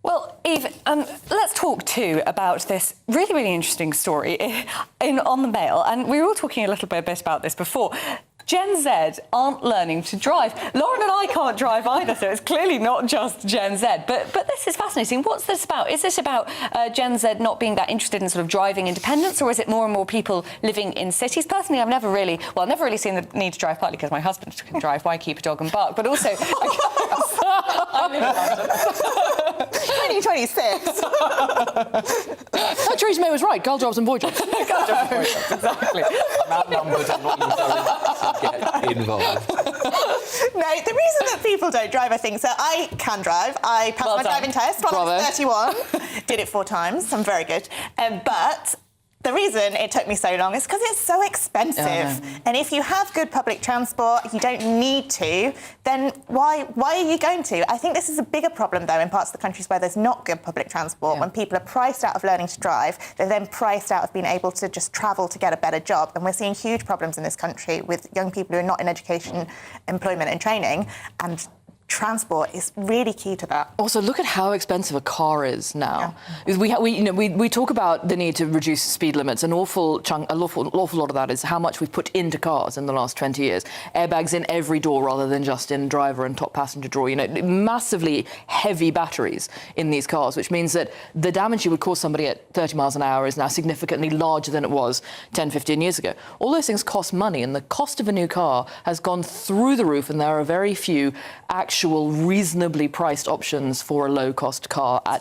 Well, Eve, let's talk too about this really, really interesting story on the Mail. And we were all talking a little bit about this before. Gen Z aren't learning to drive. Lauren and I can't drive either, so it's clearly not just Gen Z. But this is fascinating. What's this about? Is this about Gen Z not being that interested in sort of driving independence, or is it more and more people living in cities? Personally, I've never really seen the need to drive, partly because my husband can drive. Why keep a dog and bark? But also, I live in London. 2026. Theresa May was right. Girl jobs and boy jobs. Girl jobs and boy jobs, exactly. Outnumbered and not even get involved. No, the reason that people don't drive, I think, so I can drive. I passed my driving test when I was 31. Did it 4 times. I'm very good. But the reason it took me so long is because it's so expensive. And if you have good public transport, you don't need to, then why are you going to? I think this is a bigger problem, though, in parts of the countries where there's not good public transport. When people are priced out of learning to drive, they're then priced out of being able to just travel to get a better job. And we're seeing huge problems in this country with young people who are not in education, employment and training. And transport is really key to that. Also, look at how expensive a car is now. We talk about the need to reduce speed limits. An awful lot of that is how much we've put into cars in the last 20 years. Airbags in every door rather than just in driver and top passenger drawer. Massively heavy batteries in these cars, which means that the damage you would cause somebody at 30 miles an hour is now significantly larger than it was 10, 15 years ago. All those things cost money, and the cost of a new car has gone through the roof, and there are very few actual reasonably priced options for a low-cost car at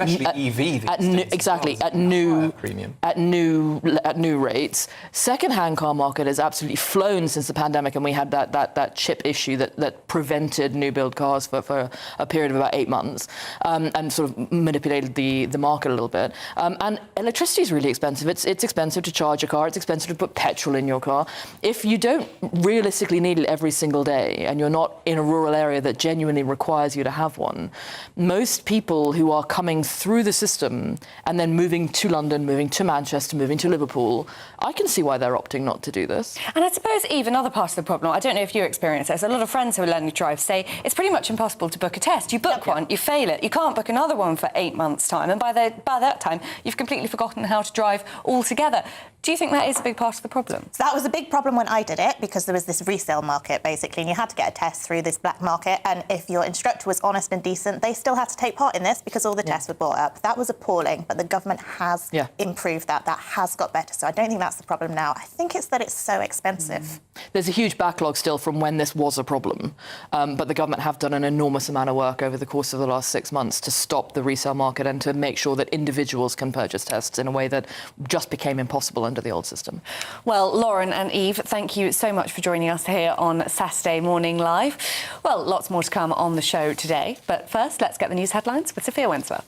new rates. Second-hand car market has absolutely flown since the pandemic, and we had that chip issue that prevented new build cars for a period of about 8 months, and sort of manipulated the market a little bit. And electricity is really expensive. It's expensive to charge a car. It's expensive to put petrol in your car. If you don't realistically need it every single day, and you're not in a rural area that genuinely requires you to have one, most people who are coming through the system and then moving to London, moving to Manchester, moving to Liverpool, I can see why they're opting not to do this. And I suppose, Eve, another part of the problem, I don't know if you experience this, a lot of friends who are learning to drive say it's pretty much impossible to book a test. You book one, you fail it, you can't book another one for 8 months' time, and by that time, you've completely forgotten how to drive altogether. Do you think that is a big part of the problem? So that was a big problem when I did it, because there was this resale market, basically, and you had to get a test through this black market, and if your instructor was honest and decent, they still had to take part in this because all the tests were bought up. That was appalling, but the government has improved that. That has got better, so I don't think that's the problem now. I think it's that it's so expensive. There's a huge backlog still from when this was a problem, but the government have done an enormous amount of work over the course of the last 6 months to stop the resale market and to make sure that individuals can purchase tests in a way that just became impossible under the old system. Well, Lauren and Eve, thank you so much for joining us here on Saturday Morning Live. Well, lots more to come on the show today, but first, let's get the news headlines with Sophia Winslow.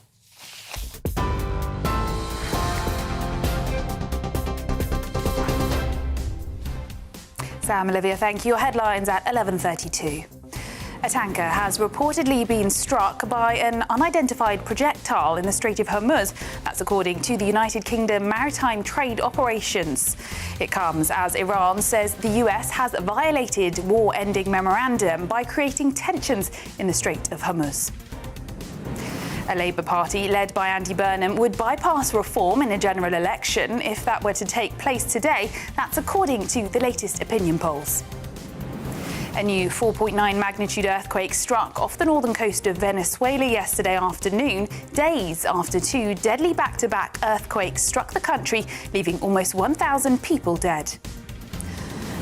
Sam, Olivia, thank you. Your headlines at 11:32. A tanker has reportedly been struck by an unidentified projectile in the Strait of Hormuz. That's according to the United Kingdom Maritime Trade Operations. It comes as Iran says the US has violated war-ending memorandum by creating tensions in the Strait of Hormuz. A Labour Party led by Andy Burnham would bypass reform in a general election if that were to take place today. That's according to the latest opinion polls. A new 4.9 magnitude earthquake struck off the northern coast of Venezuela yesterday afternoon, days after two deadly back-to-back earthquakes struck the country, leaving almost 1,000 people dead.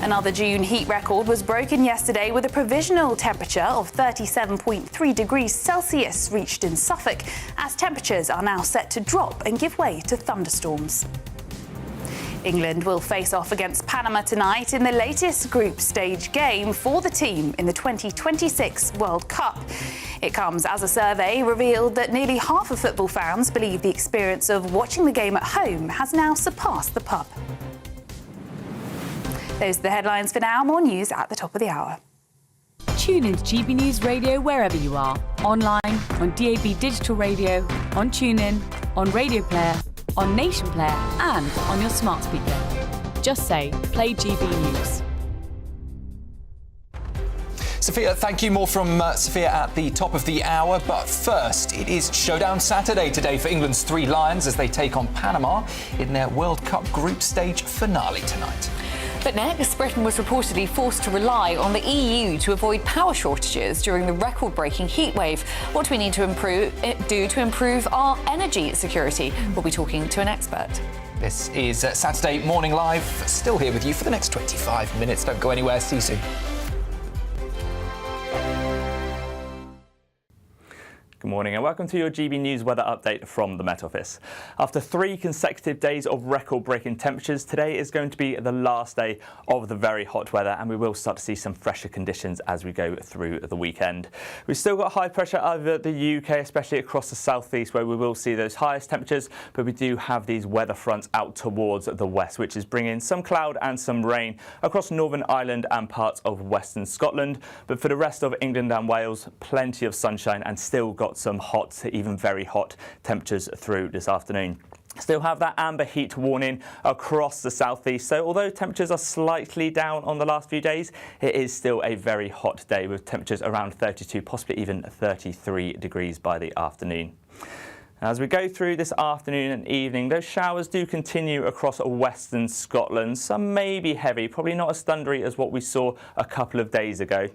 Another June heat record was broken yesterday with a provisional temperature of 37.3 degrees Celsius reached in Suffolk, as temperatures are now set to drop and give way to thunderstorms. England will face off against Panama tonight in the latest group stage game for the team in the 2026 World Cup. It comes as a survey revealed that nearly half of football fans believe the experience of watching the game at home has now surpassed the pub. Those are the headlines for now. More news at the top of the hour. Tune into GB News Radio wherever you are. Online, on DAB digital radio, on TuneIn, on Radio Player, on Nation Player and on your smart speaker. Just say, play GB News. Sophia, thank you. More from Sophia at the top of the hour. But first, it is Showdown Saturday today for England's Three Lions as they take on Panama in their World Cup group stage finale tonight. But next, Britain was reportedly forced to rely on the EU to avoid power shortages during the record-breaking heatwave. What do we need to do to improve our energy security? We'll be talking to an expert. This is Saturday Morning Live. Still here with you for the next 25 minutes. Don't go anywhere. See you soon. Good morning and welcome to your GB News weather update from the Met Office. After 3 consecutive days of record-breaking temperatures, today is going to be the last day of the very hot weather and we will start to see some fresher conditions as we go through the weekend. We've still got high pressure over the UK, especially across the southeast where we will see those highest temperatures, but we do have these weather fronts out towards the west, which is bringing some cloud and some rain across Northern Ireland and parts of Western Scotland. But for the rest of England and Wales, plenty of sunshine and still got some hot, even very hot temperatures through this afternoon. Still have that amber heat warning across the southeast, so although temperatures are slightly down on the last few days, it is still a very hot day with temperatures around 32, possibly even 33 degrees by the afternoon. As we go through this afternoon and evening, those showers do continue across western Scotland. Some may be heavy, probably not as thundery as what we saw a couple of days ago.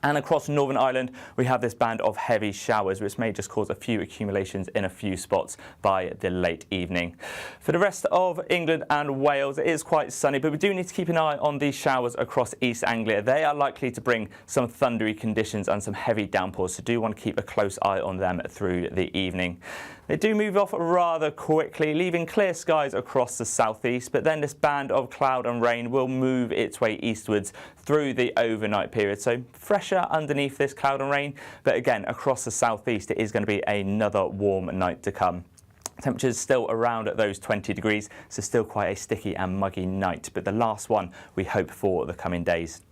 And across Northern Ireland, we have this band of heavy showers, which may just cause a few accumulations in a few spots by the late evening. For the rest of England and Wales, it is quite sunny, but we do need to keep an eye on these showers across East Anglia. They are likely to bring some thundery conditions and some heavy downpours, so do want to keep a close eye on them through the evening. They do move off rather quickly, leaving clear skies across the southeast, but then this band of cloud and rain will move its way eastwards through the overnight period. So fresher underneath this cloud and rain, but again, across the southeast, it is going to be another warm night to come. Temperatures still around at those 20 degrees, so still quite a sticky and muggy night, but the last one we hope for the coming days.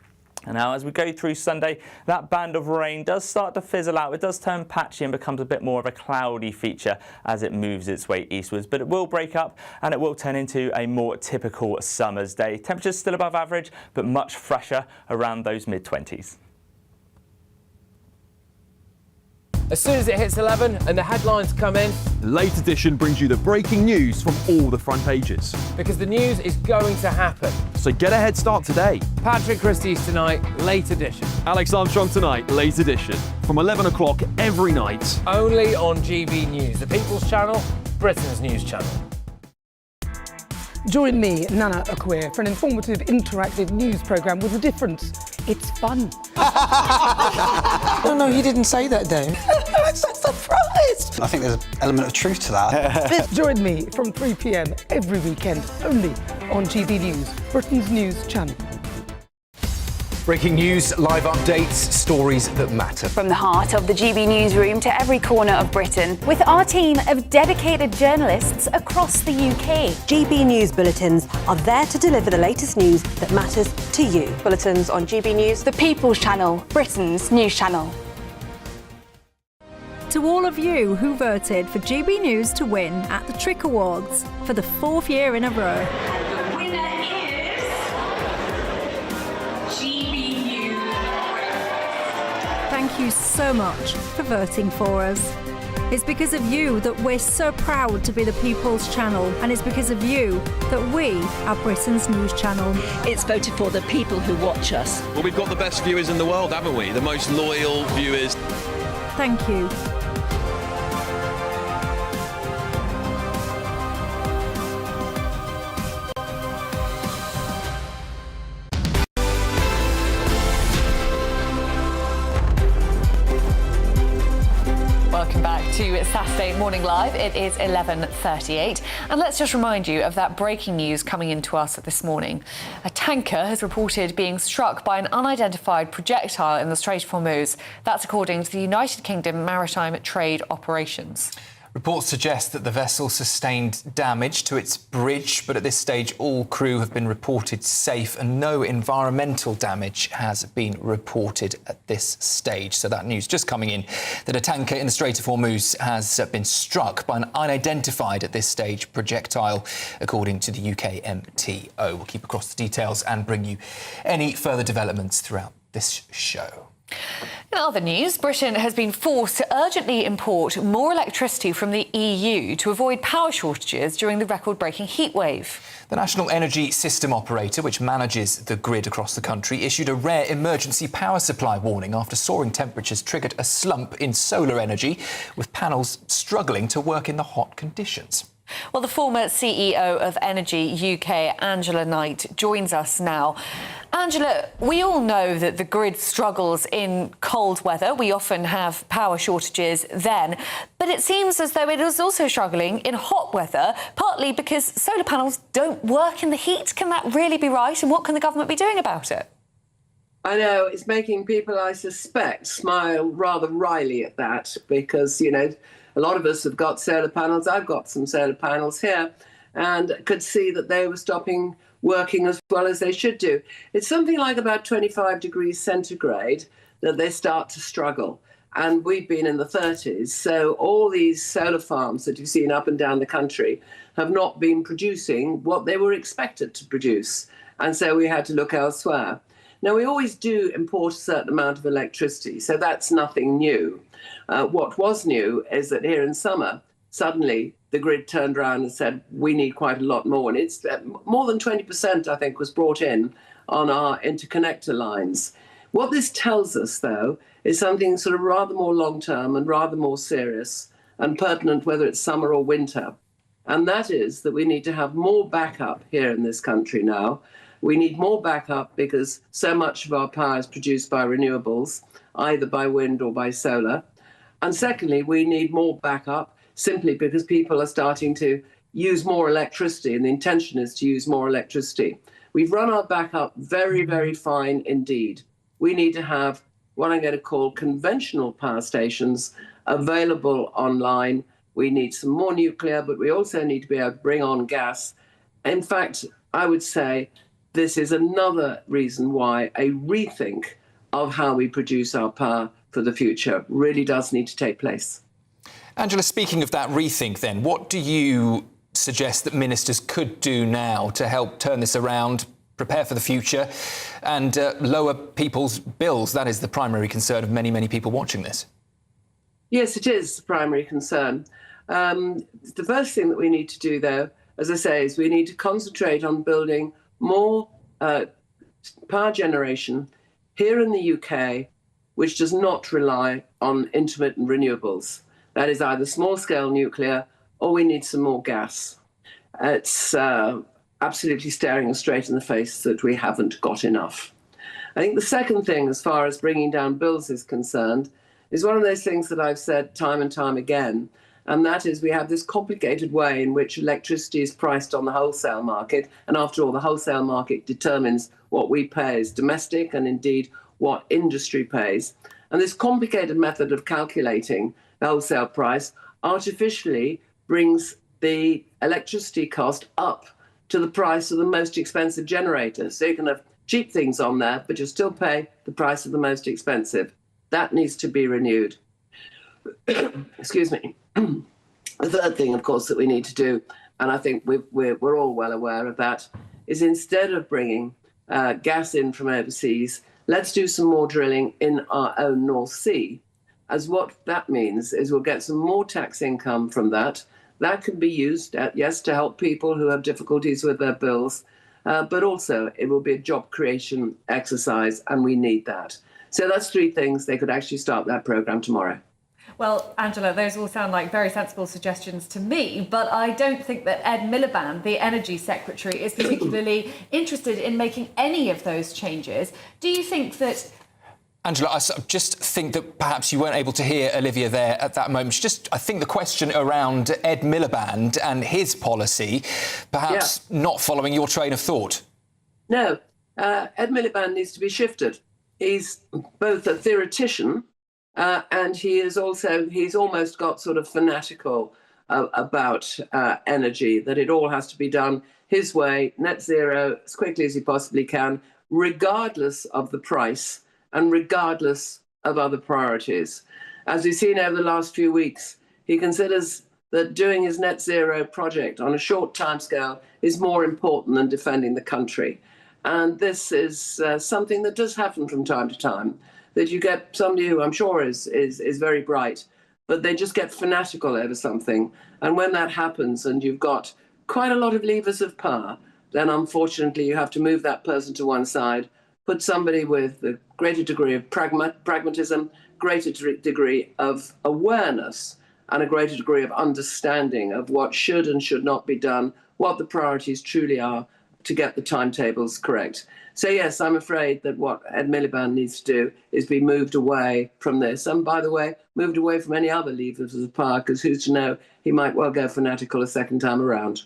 And now as we go through Sunday, that band of rain does start to fizzle out. It does turn patchy and becomes a bit more of a cloudy feature as it moves its way eastwards, but it will break up and it will turn into a more typical summer's day. Temperatures still above average, but much fresher around those mid-20s. As soon as it hits 11 and the headlines come in, Late Edition brings you the breaking news from all the front pages. Because the news is going to happen. So get a head start today. Patrick Christie's tonight, Late Edition. Alex Armstrong tonight, Late Edition. From 11 o'clock every night. Only on GB News, the People's Channel, Britain's news channel. Join me, Nana Akweer, for an informative, interactive news programme with a difference. It's fun. No, he didn't say that, Dave. I'm so surprised. I think there's an element of truth to that. Join me from 3 p.m. every weekend, only on GB News, Britain's news channel. Breaking news, live updates, stories that matter. From the heart of the GB newsroom to every corner of Britain, with our team of dedicated journalists across the UK. GB News bulletins are there to deliver the latest news that matters to you. Bulletins on GB News, the People's Channel, Britain's news channel. To all of you who voted for GB News to win at the Trick Awards for the 4th year in a row. The winner is GB News. Thank you so much for voting for us. It's because of you that we're so proud to be the People's Channel, and it's because of you that we are Britain's news channel. It's voted for the people who watch us. Well, we've got the best viewers in the world, haven't we? The most loyal viewers. Thank you. Welcome back to Saturday Morning Live. It is 11:38, and let's just remind you of that breaking news coming into us this morning. A tanker has reported being struck by an unidentified projectile in the Strait of Hormuz. That's according to the United Kingdom Maritime Trade Operations. Reports suggest that the vessel sustained damage to its bridge, but at this stage all crew have been reported safe and no environmental damage has been reported at this stage. So that news just coming in, that a tanker in the Strait of Hormuz has been struck by an unidentified at this stage projectile, according to the UK MTO. We'll keep across the details and bring you any further developments throughout this show. In other news, Britain has been forced to urgently import more electricity from the EU to avoid power shortages during the record-breaking heatwave. The National Energy System Operator, which manages the grid across the country, issued a rare emergency power supply warning after soaring temperatures triggered a slump in solar energy, with panels struggling to work in the hot conditions. Well, the former CEO of Energy UK, Angela Knight, joins us now. Angela, we all know that the grid struggles in cold weather. We often have power shortages then. But it seems as though it is also struggling in hot weather, partly because solar panels don't work in the heat. Can that really be right? And what can the government be doing about it? I know it's making people, I suspect, smile rather wryly at that because, you know, a lot of us have got solar panels. I've got some solar panels here and could see that they were stopping working as well as they should do. It's something like about 25 degrees centigrade that they start to struggle. And we've been in the 30s. So all these solar farms that you've seen up and down the country have not been producing what they were expected to produce. And so we had to look elsewhere. Now, we always do import a certain amount of electricity, so that's nothing new. What was new is that here in summer, suddenly the grid turned around and said, we need quite a lot more. And it's more than 20%, I think, was brought in on our interconnector lines. What this tells us, though, is something sort of rather more long-term and rather more serious and pertinent, whether it's summer or winter. And that is that we need to have more backup here in this country now. We need more backup because so much of our power is produced by renewables, either by wind or by solar. And secondly, we need more backup simply because people are starting to use more electricity, and the intention is to use more electricity. We've run our backup very, very fine indeed. We need to have what I'm going to call conventional power stations available online. We need some more nuclear, but we also need to be able to bring on gas. In fact, I would say this is another reason why a rethink of how we produce our power for the future really does need to take place. Angela, speaking of that rethink then, what do you suggest that ministers could do now to help turn this around, prepare for the future and lower people's bills? That is the primary concern of many, many people watching this. Yes, it is the primary concern. The first thing that we need to do, though, as I say, is we need to concentrate on building more power generation here in the UK, which does not rely on intermittent renewables. That is either small-scale nuclear or we need some more gas. It's absolutely staring us straight in the face that we haven't got enough. I think the second thing, as far as bringing down bills is concerned, is one of those things that I've said time and time again, And that is, we have this complicated way in which electricity is priced on the wholesale market. And after all, the wholesale market determines what we pay as domestic and indeed what industry pays. And this complicated method of calculating the wholesale price artificially brings the electricity cost up to the price of the most expensive generator. So you can have cheap things on there, but you still pay the price of the most expensive. That needs to be renewed. Excuse me. The third thing, of course, that we need to do, and I think we're all well aware of that, is instead of bringing gas in from overseas, let's do some more drilling in our own North Sea. As what that means is we'll get some more tax income from that. That can be used, yes, to help people who have difficulties with their bills, but also it will be a job creation exercise, and we need that. So that's three things. They could actually start that programme tomorrow. Well, Angela, those all sound like very sensible suggestions to me, but I don't think that Ed Miliband, the Energy Secretary, is particularly interested in making any of those changes. Do you think that... Angela, I just think that perhaps you weren't able to hear Olivia there at that moment. I think the question around Ed Miliband and his policy, perhaps not following your train of thought. No, Ed Miliband needs to be shifted. He's both a theoretician and he's almost got sort of fanatical about energy, that it all has to be done his way, net zero, as quickly as he possibly can, regardless of the price and regardless of other priorities. As we've seen over the last few weeks, he considers that doing his net zero project on a short timescale is more important than defending the country. And this is something that does happen from time to time, that you get somebody who I'm sure is very bright, but they just get fanatical over something. And when that happens and you've got quite a lot of levers of power, then unfortunately you have to move that person to one side, put somebody with a greater degree of pragmatism, greater degree of awareness, and a greater degree of understanding of what should and should not be done, what the priorities truly are, to get the timetables correct. So yes, I'm afraid that what Ed Miliband needs to do is be moved away from this. And by the way, moved away from any other levers of power, because who's to know, he might well go fanatical a second time around.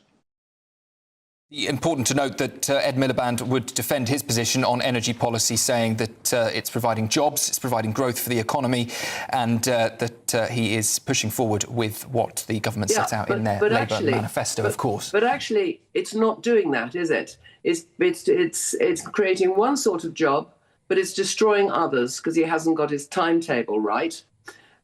Important to note that Ed Miliband would defend his position on energy policy, saying that it's providing jobs, it's providing growth for the economy, and that he is pushing forward with what the government set out in their Labour manifesto, of course. But actually, it's not doing that, is it? It's creating one sort of job, but it's destroying others because he hasn't got his timetable right.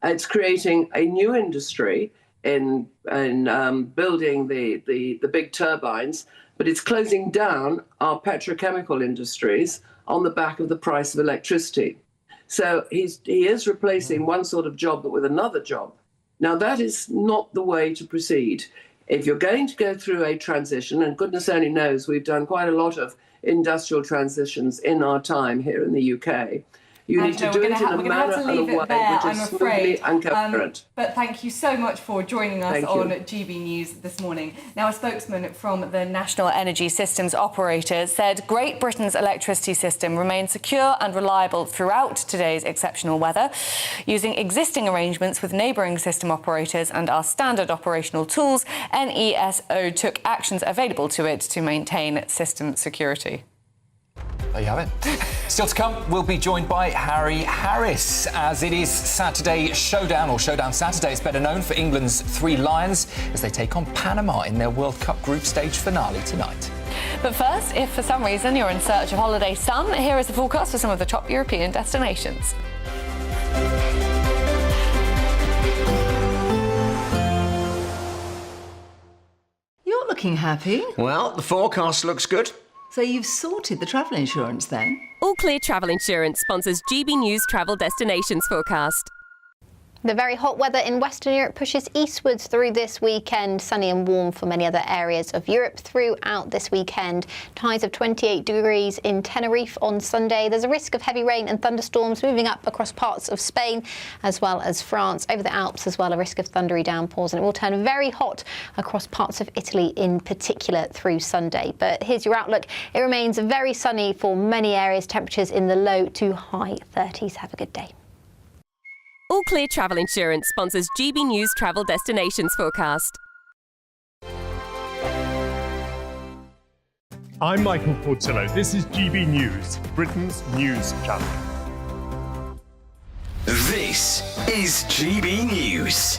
It's creating a new industry in building the big turbines, but it's closing down our petrochemical industries on the back of the price of electricity. So he is replacing one sort of job, but with another job. Now, that is not the way to proceed. If you're going to go through a transition, and goodness only knows we've done quite a lot of industrial transitions in our time here in the UK, you need to do it in a manner and a way which is smoothly and coherent. But thank you so much for joining us on GB News this morning. Now, a spokesman from the National Energy Systems Operators said Great Britain's electricity system remains secure and reliable throughout today's exceptional weather. Using existing arrangements with neighbouring system operators and our standard operational tools, NESO took actions available to it to maintain system security. There you have it. Still to come, we'll be joined by Harry Harris, as it is Saturday Showdown, or Showdown Saturday. It's better known for England's Three Lions as they take on Panama in their World Cup group stage finale tonight. But first, if for some reason you're in search of holiday sun, here is the forecast for some of the top European destinations. You're looking happy. Well, the forecast looks good. So you've sorted the travel insurance then? All Clear Travel Insurance sponsors GB News Travel Destinations Forecast. The very hot weather in Western Europe pushes eastwards through this weekend. Sunny and warm for many other areas of Europe throughout this weekend. Highs of 28 degrees in Tenerife on Sunday. There's a risk of heavy rain and thunderstorms moving up across parts of Spain as well as France. Over the Alps as well, a risk of thundery downpours, and it will turn very hot across parts of Italy in particular through Sunday. But here's your outlook. It remains very sunny for many areas. Temperatures in the low to high 30s. Have a good day. All Clear Travel Insurance sponsors GB News Travel Destinations Forecast. I'm Michael Portillo. This is GB News, Britain's news channel. This is GB News,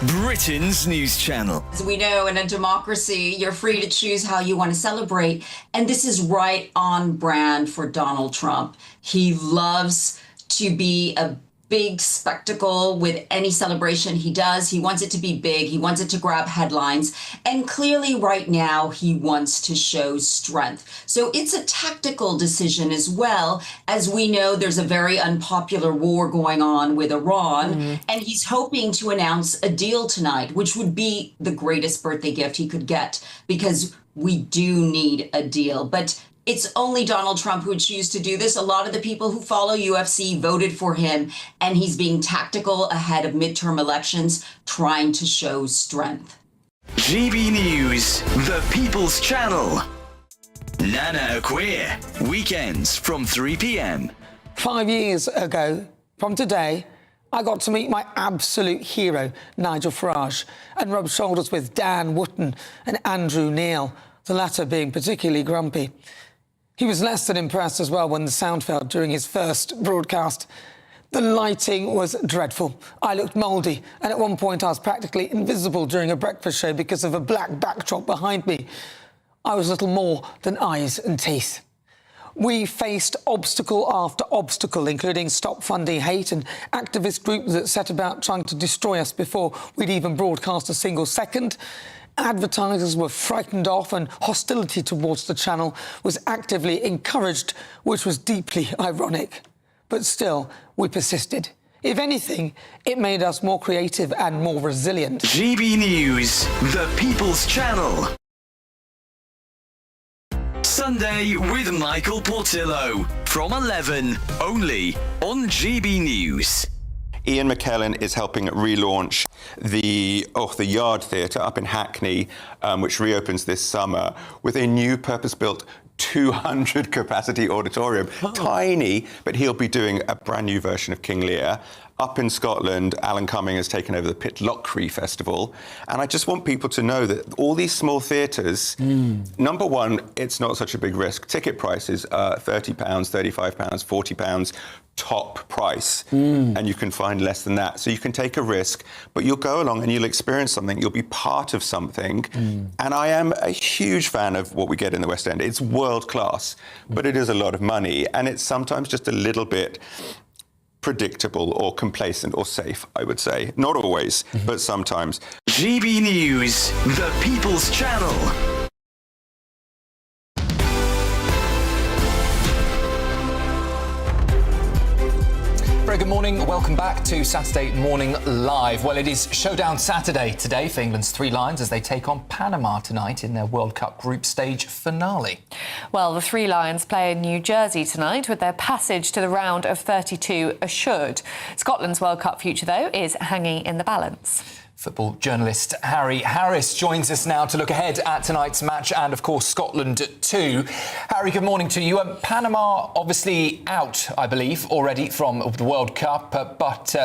Britain's news channel. As we know, in a democracy, you're free to choose how you want to celebrate. And this is right on brand for Donald Trump. He loves to be a big spectacle with any celebration he does. He wants it to be big. He wants it to grab headlines. And clearly right now he wants to show strength. So it's a tactical decision as well. As we know, there's a very unpopular war going on with Iran, and he's hoping to announce a deal tonight, which would be the greatest birthday gift he could get, because we do need a deal. But it's only Donald Trump who would choose to do this. A lot of the people who follow UFC voted for him, and he's being tactical ahead of midterm elections, trying to show strength. GB News, the People's Channel. Nana Queer, weekends from 3 p.m. 5 years ago from today, I got to meet my absolute hero, Nigel Farage, and rub shoulders with Dan Wootton and Andrew Neil, the latter being particularly grumpy. He was less than impressed as well when the sound failed during his first broadcast. The lighting was dreadful. I looked mouldy, and at one point I was practically invisible during a breakfast show because of a black backdrop behind me. I was little more than eyes and teeth. We faced obstacle after obstacle, including Stop Funding Hate, an activist group that set about trying to destroy us before we'd even broadcast a single second. Advertisers were frightened off, and hostility towards the channel was actively encouraged, which was deeply ironic. But still, we persisted. If anything, it made us more creative and more resilient. GB News, the People's Channel. Sunday with Michael Portillo from 11, only on GB News. Ian McKellen is helping relaunch the Yard Theatre up in Hackney, which reopens this summer, with a new purpose-built 200 capacity auditorium. Tiny, but he'll be doing a brand new version of King Lear. Up in Scotland, Alan Cumming has taken over the Pitlochry Festival. And I just want people to know that all these small theatres, number one, it's not such a big risk. Ticket prices are £30, £35, £40, top price. And you can find less than that. So you can take a risk, but you'll go along and you'll experience something. You'll be part of something. And I am a huge fan of what we get in the West End. It's world class, but it is a lot of money. And it's sometimes just a little bit predictable or complacent or safe, I would say. Not always, but sometimes. GB News, the People's Channel. Very good morning. Welcome back to Saturday Morning Live. Well, it is Showdown Saturday today for England's Three Lions as they take on Panama tonight in their World Cup group stage finale. Well, the Three Lions play in New Jersey tonight with their passage to the round of 32 assured. Scotland's World Cup future, though, is hanging in the balance. Football journalist Harry Harris joins us now to look ahead at tonight's match and, of course, Scotland too. Harry, good morning to you. Panama obviously out, I believe, already from the World Cup, but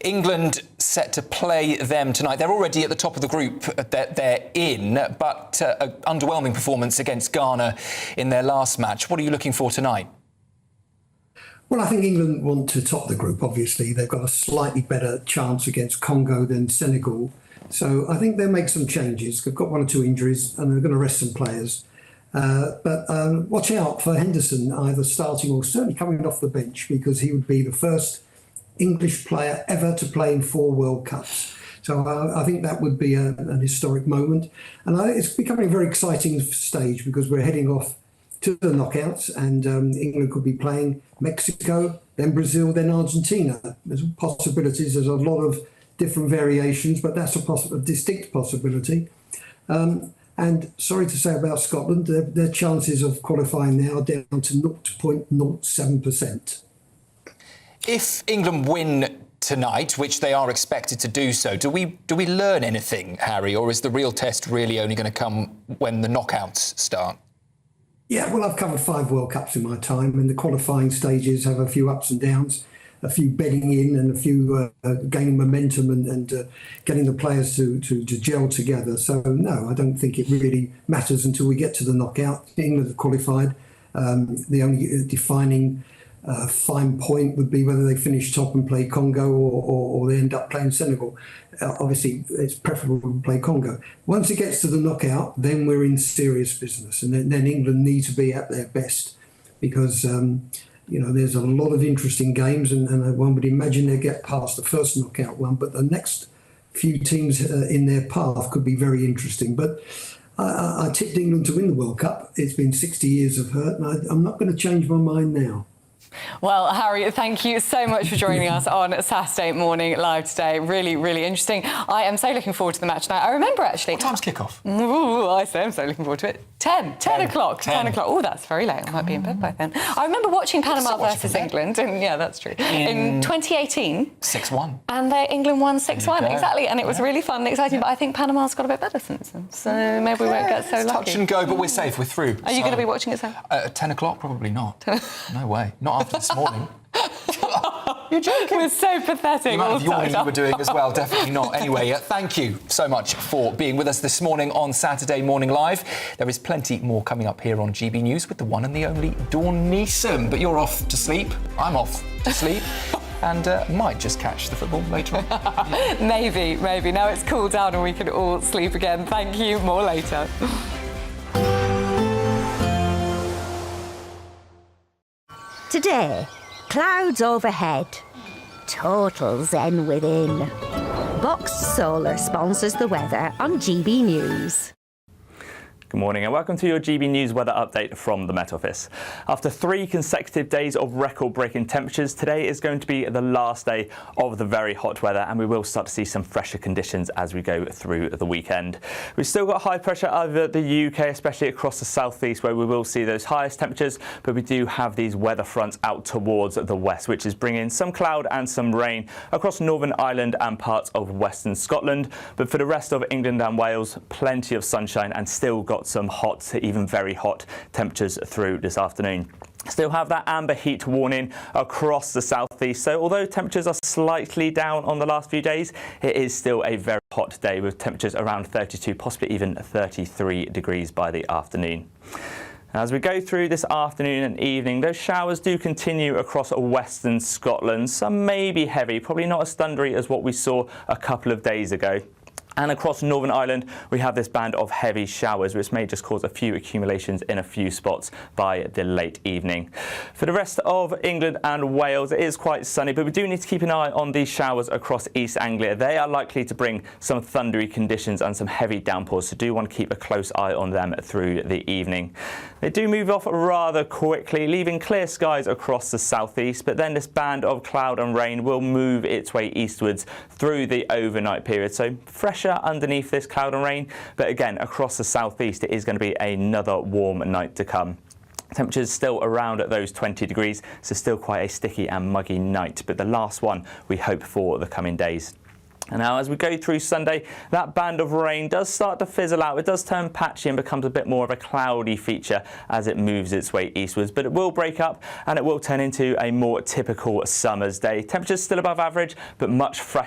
England set to play them tonight. They're already at the top of the group that they're in, but an underwhelming performance against Ghana in their last match. What are you looking for tonight? Well, I think England want to top the group, obviously. They've got a slightly better chance against Congo than Senegal. So I think they'll make some changes. They've got one or two injuries and they're going to rest some players. But watch out for Henderson, either starting or certainly coming off the bench, because he would be the first English player ever to play in 4 World Cups. So I think that would be an historic moment. And it's becoming a very exciting stage because we're heading off to the knockouts, and England could be playing Mexico, then Brazil, then Argentina. There's possibilities. There's a lot of different variations, but that's a distinct possibility. And sorry to say about Scotland, their chances of qualifying now are down to 0.07%. If England win tonight, which they are expected to do so, do we learn anything, Harry, or is the real test really only going to come when the knockouts start? Yeah, well, I've covered 5 World Cups in my time, and the qualifying stages have a few ups and downs. a few bedding in and a few gaining momentum and getting the players to gel together. So no, I don't think it really matters until we get to the knockout. England have qualified. The only defining fine point would be whether they finish top and play Congo or they end up playing Senegal. Obviously, it's preferable to play Congo. Once it gets to the knockout, then we're in serious business, and then England need to be at their best because there's a lot of interesting games, and one would imagine they get past the first knockout one, but the next few teams in their path could be very interesting. But I tipped England to win the World Cup. It's been 60 years of hurt, and I'm not going to change my mind now. Well, Harry, thank you so much for joining us on Saturday Morning Live today. Really, really interesting. I am so looking forward to the match now. I remember, actually... What time's kick-off? Ooh, I say I'm so looking forward to it. 10 o'clock. 10 o'clock. Oh, that's very late. I might be in bed by then. I remember watching Panama versus England, and yeah, that's true. In 2018. 6-1. And England won 6-1, exactly. And it was really fun and exciting, but I think Panama's got a bit better since then. So maybe we won't get so lucky. Touch and go, but we're safe. We're through. Are you going to be watching it, Sam? At 10 o'clock? Probably not. No way. Not after this morning. You're joking. We're so pathetic. The amount of yawning you were doing as well, definitely not. Anyway, thank you so much for being with us this morning on Saturday Morning Live. There is plenty more coming up here on GB News with the one and the only Dawn Neeson. But you're off to sleep. I'm off to sleep. And might just catch the football later on. Maybe. Now it's cooled down and we can all sleep again. Thank you. More later. Today, clouds overhead, total zen within. Boxed Solar sponsors the weather on GB News. Good morning and welcome to your GB News weather update from the Met Office. After 3 consecutive days of record-breaking temperatures, today is going to be the last day of the very hot weather, and we will start to see some fresher conditions as we go through the weekend. We've still got high pressure over the UK, especially across the southeast, where we will see those highest temperatures, but we do have these weather fronts out towards the west, which is bringing some cloud and some rain across Northern Ireland and parts of western Scotland. But for the rest of England and Wales, plenty of sunshine and still got some hot to even very hot temperatures through this afternoon. Still have that amber heat warning across the southeast, so although temperatures are slightly down on the last few days, it is still a very hot day with temperatures around 32, possibly even 33 degrees by the afternoon. As we go through this afternoon and evening, those showers do continue across western Scotland. Some may be heavy, probably not as thundery as what we saw a couple of days ago. And across Northern Ireland, we have this band of heavy showers, which may just cause a few accumulations in a few spots by the late evening. For the rest of England and Wales, it is quite sunny, but we do need to keep an eye on these showers across East Anglia. They are likely to bring some thundery conditions and some heavy downpours, so do want to keep a close eye on them through the evening. They do move off rather quickly, leaving clear skies across the southeast, but then this band of cloud and rain will move its way eastwards through the overnight period. So fresher underneath this cloud and rain, but again, across the southeast, it is going to be another warm night to come. Temperatures still around at those 20 degrees, so still quite a sticky and muggy night, but the last one we hope for the coming days. And now as we go through Sunday, that band of rain does start to fizzle out. It does turn patchy and becomes a bit more of a cloudy feature as it moves its way eastwards, but it will break up and it will turn into a more typical summer's day. Temperatures still above average, but much fresher